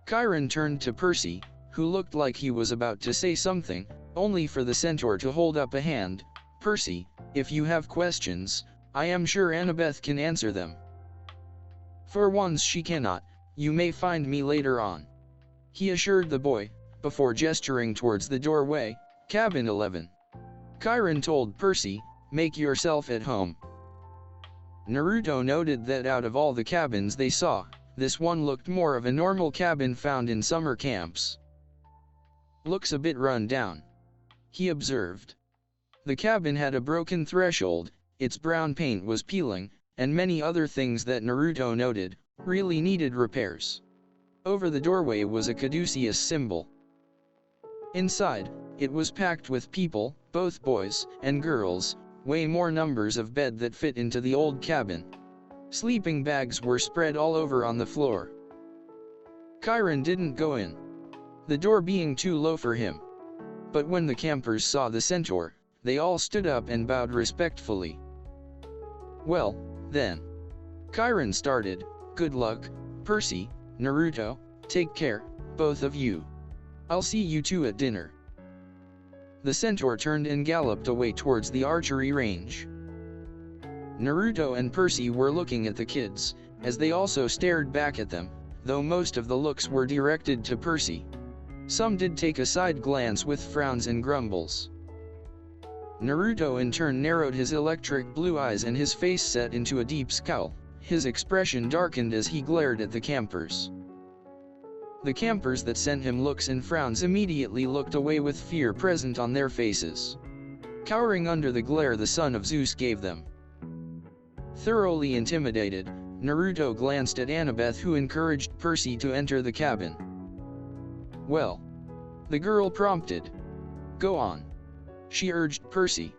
Chiron turned to Percy, who looked like he was about to say something, only for the centaur to hold up a hand. "Percy, if you have questions, I am sure Annabeth can answer them." "For once she cannot, you may find me later on," he assured the boy, before gesturing towards the doorway. "Cabin 11. Chiron told Percy, "Make yourself at home." Naruto noted that out of all the cabins they saw, this one looked more of a normal cabin found in summer camps. "Looks a bit run down," he observed. The cabin had a broken threshold, its brown paint was peeling, and many other things that Naruto noted really needed repairs. Over the doorway was a caduceus symbol. Inside, it was packed with people, both boys and girls, way more numbers of bed that fit into the old cabin. Sleeping bags were spread all over on the floor. Chiron didn't go in, the door being too low for him. But when the campers saw the centaur, they all stood up and bowed respectfully. "Well, then," Chiron started, "good luck, Percy, Naruto, take care, both of you. I'll see you two at dinner." The centaur turned and galloped away towards the archery range. Naruto and Percy were looking at the kids, as they also stared back at them, though most of the looks were directed to Percy. Some did take a side glance with frowns and grumbles. Naruto in turn narrowed his electric blue eyes and his face set into a deep scowl. His expression darkened as he glared at the campers. The campers that sent him looks and frowns immediately looked away with fear present on their faces, cowering under the glare the son of Zeus gave them. Thoroughly intimidated, Naruto glanced at Annabeth, who encouraged Percy to enter the cabin. "Well," the girl prompted. "Go on," she urged Percy.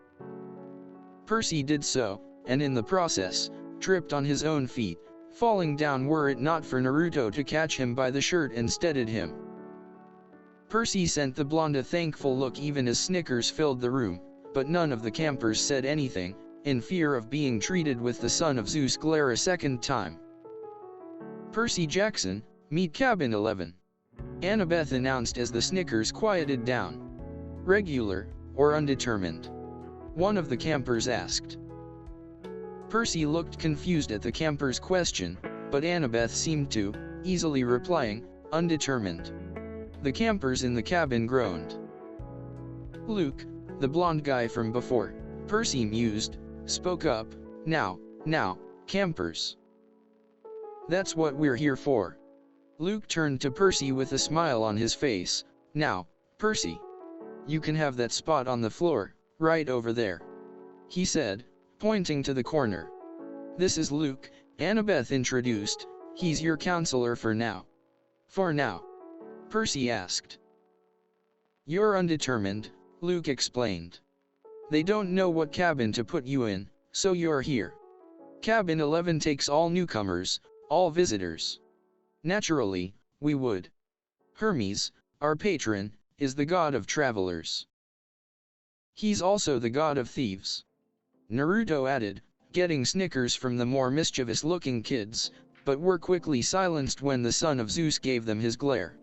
Percy did so, and in the process, tripped on his own feet, falling down were it not for Naruto to catch him by the shirt and steadied him. Percy sent the blonde a thankful look even as snickers filled the room, but none of the campers said anything, in fear of being treated with the son of Zeus glare a second time. "Percy Jakcson, meet cabin 11. Annabeth announced as the snickers quieted down. "Regular, or undetermined?" one of the campers asked. Percy looked confused at the camper's question, but Annabeth seemed to, easily replying, "Undetermined." The campers in the cabin groaned. "Luke, the blonde guy from before," Percy mused, spoke up, Now, campers. That's what we're here for." Luke turned to Percy with a smile on his face. "Now, Percy, You can have that spot on the floor, right over there," he said, pointing to the corner. "This is Luke," Annabeth introduced. "He's your counselor for now." "For now?" Percy asked. "You're undetermined," Luke explained. "They don't know what cabin to put you in, so you're here. Cabin 11 takes all newcomers, all visitors. Naturally, we would. Hermes, our patron, is the god of travelers. He's also the god of thieves," Naruto added, getting snickers from the more mischievous-looking kids, but were quickly silenced when the son of Zeus gave them his glare.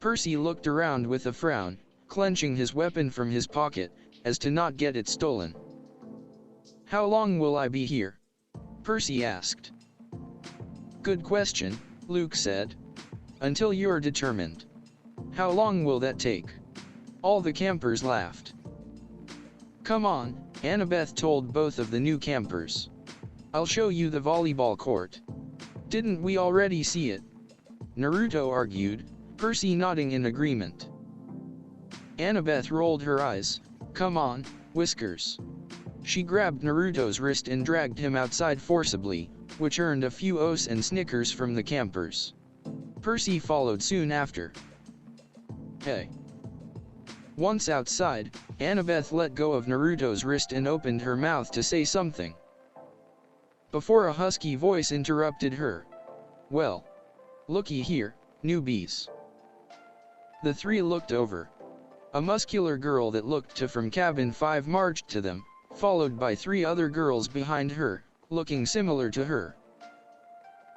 Percy looked around with a frown, clenching his weapon from his pocket, as to not get it stolen. "How long will I be here?" Percy asked. "Good question," Luke said. "Until you're determined." "How long will that take?" All the campers laughed. "Come on," Annabeth told both of the new campers. "I'll show you the volleyball court." "Didn't we already see it?" Naruto argued, Percy nodding in agreement. Annabeth rolled her eyes. "Come on, Whiskers." She grabbed Naruto's wrist and dragged him outside forcibly, which earned a few oaths and snickers from the campers. Percy followed soon after. "Hey." Once outside, Annabeth let go of Naruto's wrist and opened her mouth to say something, before a husky voice interrupted her. "Well, looky here, newbies." The three looked over. A muscular girl that looked to from cabin 5 marched to them, followed by 3 other girls behind her, looking similar to her.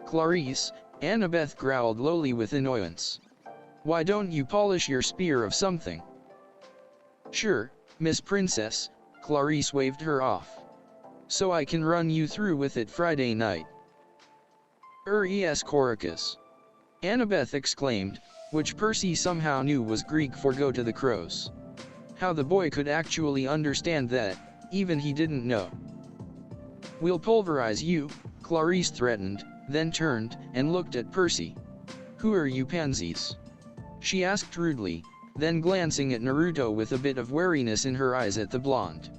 "Clarice," Annabeth growled lowly with annoyance. "Why don't you polish your spear of something?" "Sure, Miss Princess," Clarice waved her off. "So I can run you through with it Friday night." "Es Coricus," Annabeth exclaimed, which Percy somehow knew was Greek for "go to the crows." How the boy could actually understand that, even he didn't know. "We'll pulverize you," Clarice threatened, then turned and looked at Percy. "Who are you pansies?" she asked rudely, then glancing at Naruto with a bit of wariness in her eyes at the blonde.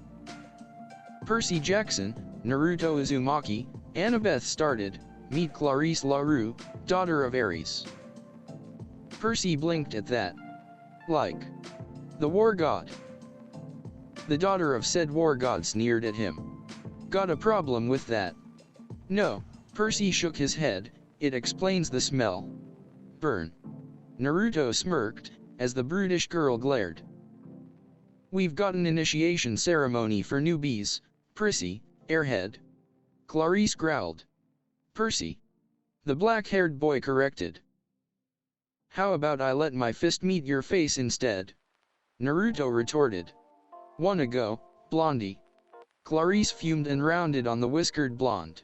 "Percy Jakcson, Naruto Uzumaki," Annabeth started. "Meet Clarice LaRue, daughter of Ares." Percy blinked at that. "Like the war god?" The daughter of said war god sneered at him. "Got a problem with that?" "No," Percy shook his head, "it explains the smell." "Burn." Naruto smirked, as the brutish girl glared. "We've got an initiation ceremony for newbies, Prissy, airhead." Clarice growled. "Percy," the black-haired boy corrected. "How about I let my fist meet your face instead?" Naruto retorted. "Wanna go, blondie?" Clarice fumed and rounded on the whiskered blonde.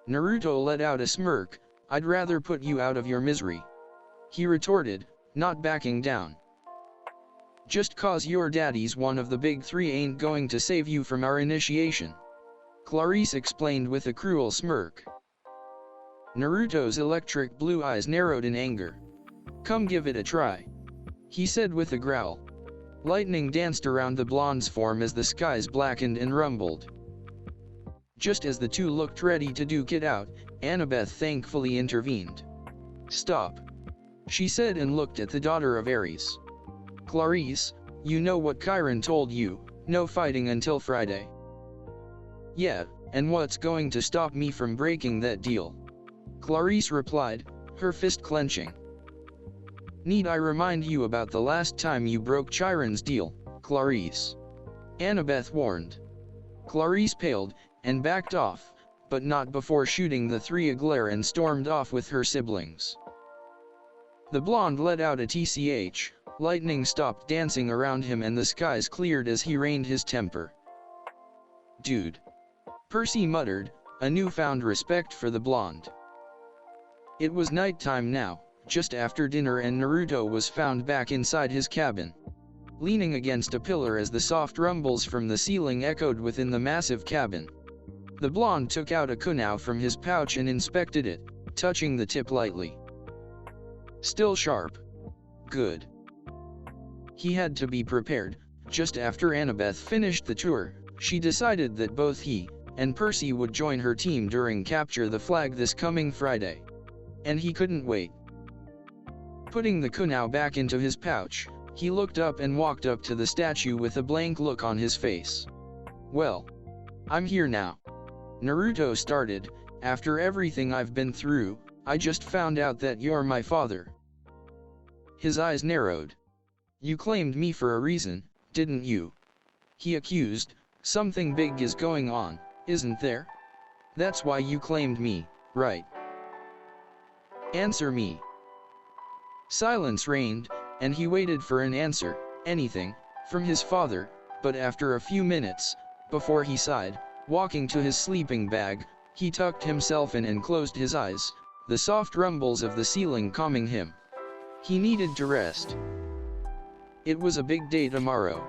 Naruto let out a smirk. "I'd rather put you out of your misery," he retorted, not backing down. "Just cause your daddy's one of the big 3 ain't going to save you from our initiation," Clarice explained with a cruel smirk. Naruto's electric blue eyes narrowed in anger. "Come give it a try," he said with a growl. Lightning danced around the blonde's form as the skies blackened and rumbled. Just as the two looked ready to duke it out, Annabeth thankfully intervened. "Stop," she said and looked at the daughter of Ares. "Clarice, you know what Chiron told you, no fighting until Friday." "Yeah, and what's going to stop me from breaking that deal?" Clarice replied, her fist clenching. "Need I remind you about the last time you broke Chiron's deal, Clarice?" Annabeth warned. Clarice paled, and backed off, but not before shooting the 3 a glare and stormed off with her siblings. The blonde let out a tch, lightning stopped dancing around him and the skies cleared as he reined his temper. "Dude," Percy muttered, a newfound respect for the blonde. It was nighttime now, just after dinner, and Naruto was found back inside his cabin, leaning against a pillar as the soft rumbles from the ceiling echoed within the massive cabin. The blonde took out a kunai from his pouch and inspected it, touching the tip lightly. "Still sharp. Good." He had to be prepared. Just after Annabeth finished the tour, she decided that both he and Percy would join her team during Capture the Flag this coming Friday. And he couldn't wait. Putting the kunai back into his pouch, he looked up and walked up to the statue with a blank look on his face. "Well, I'm here now." Naruto started, "After everything I've been through, I just found out that you're my father." His eyes narrowed. "You claimed me for a reason, didn't you?" he accused. "Something big is going on, isn't there? That's why you claimed me, right? Answer me." Silence reigned, and he waited for an answer, anything, from his father, but after a few minutes, before he sighed, walking to his sleeping bag, he tucked himself in and closed his eyes, the soft rumbles of the ceiling calming him. He needed to rest. It was a big day tomorrow.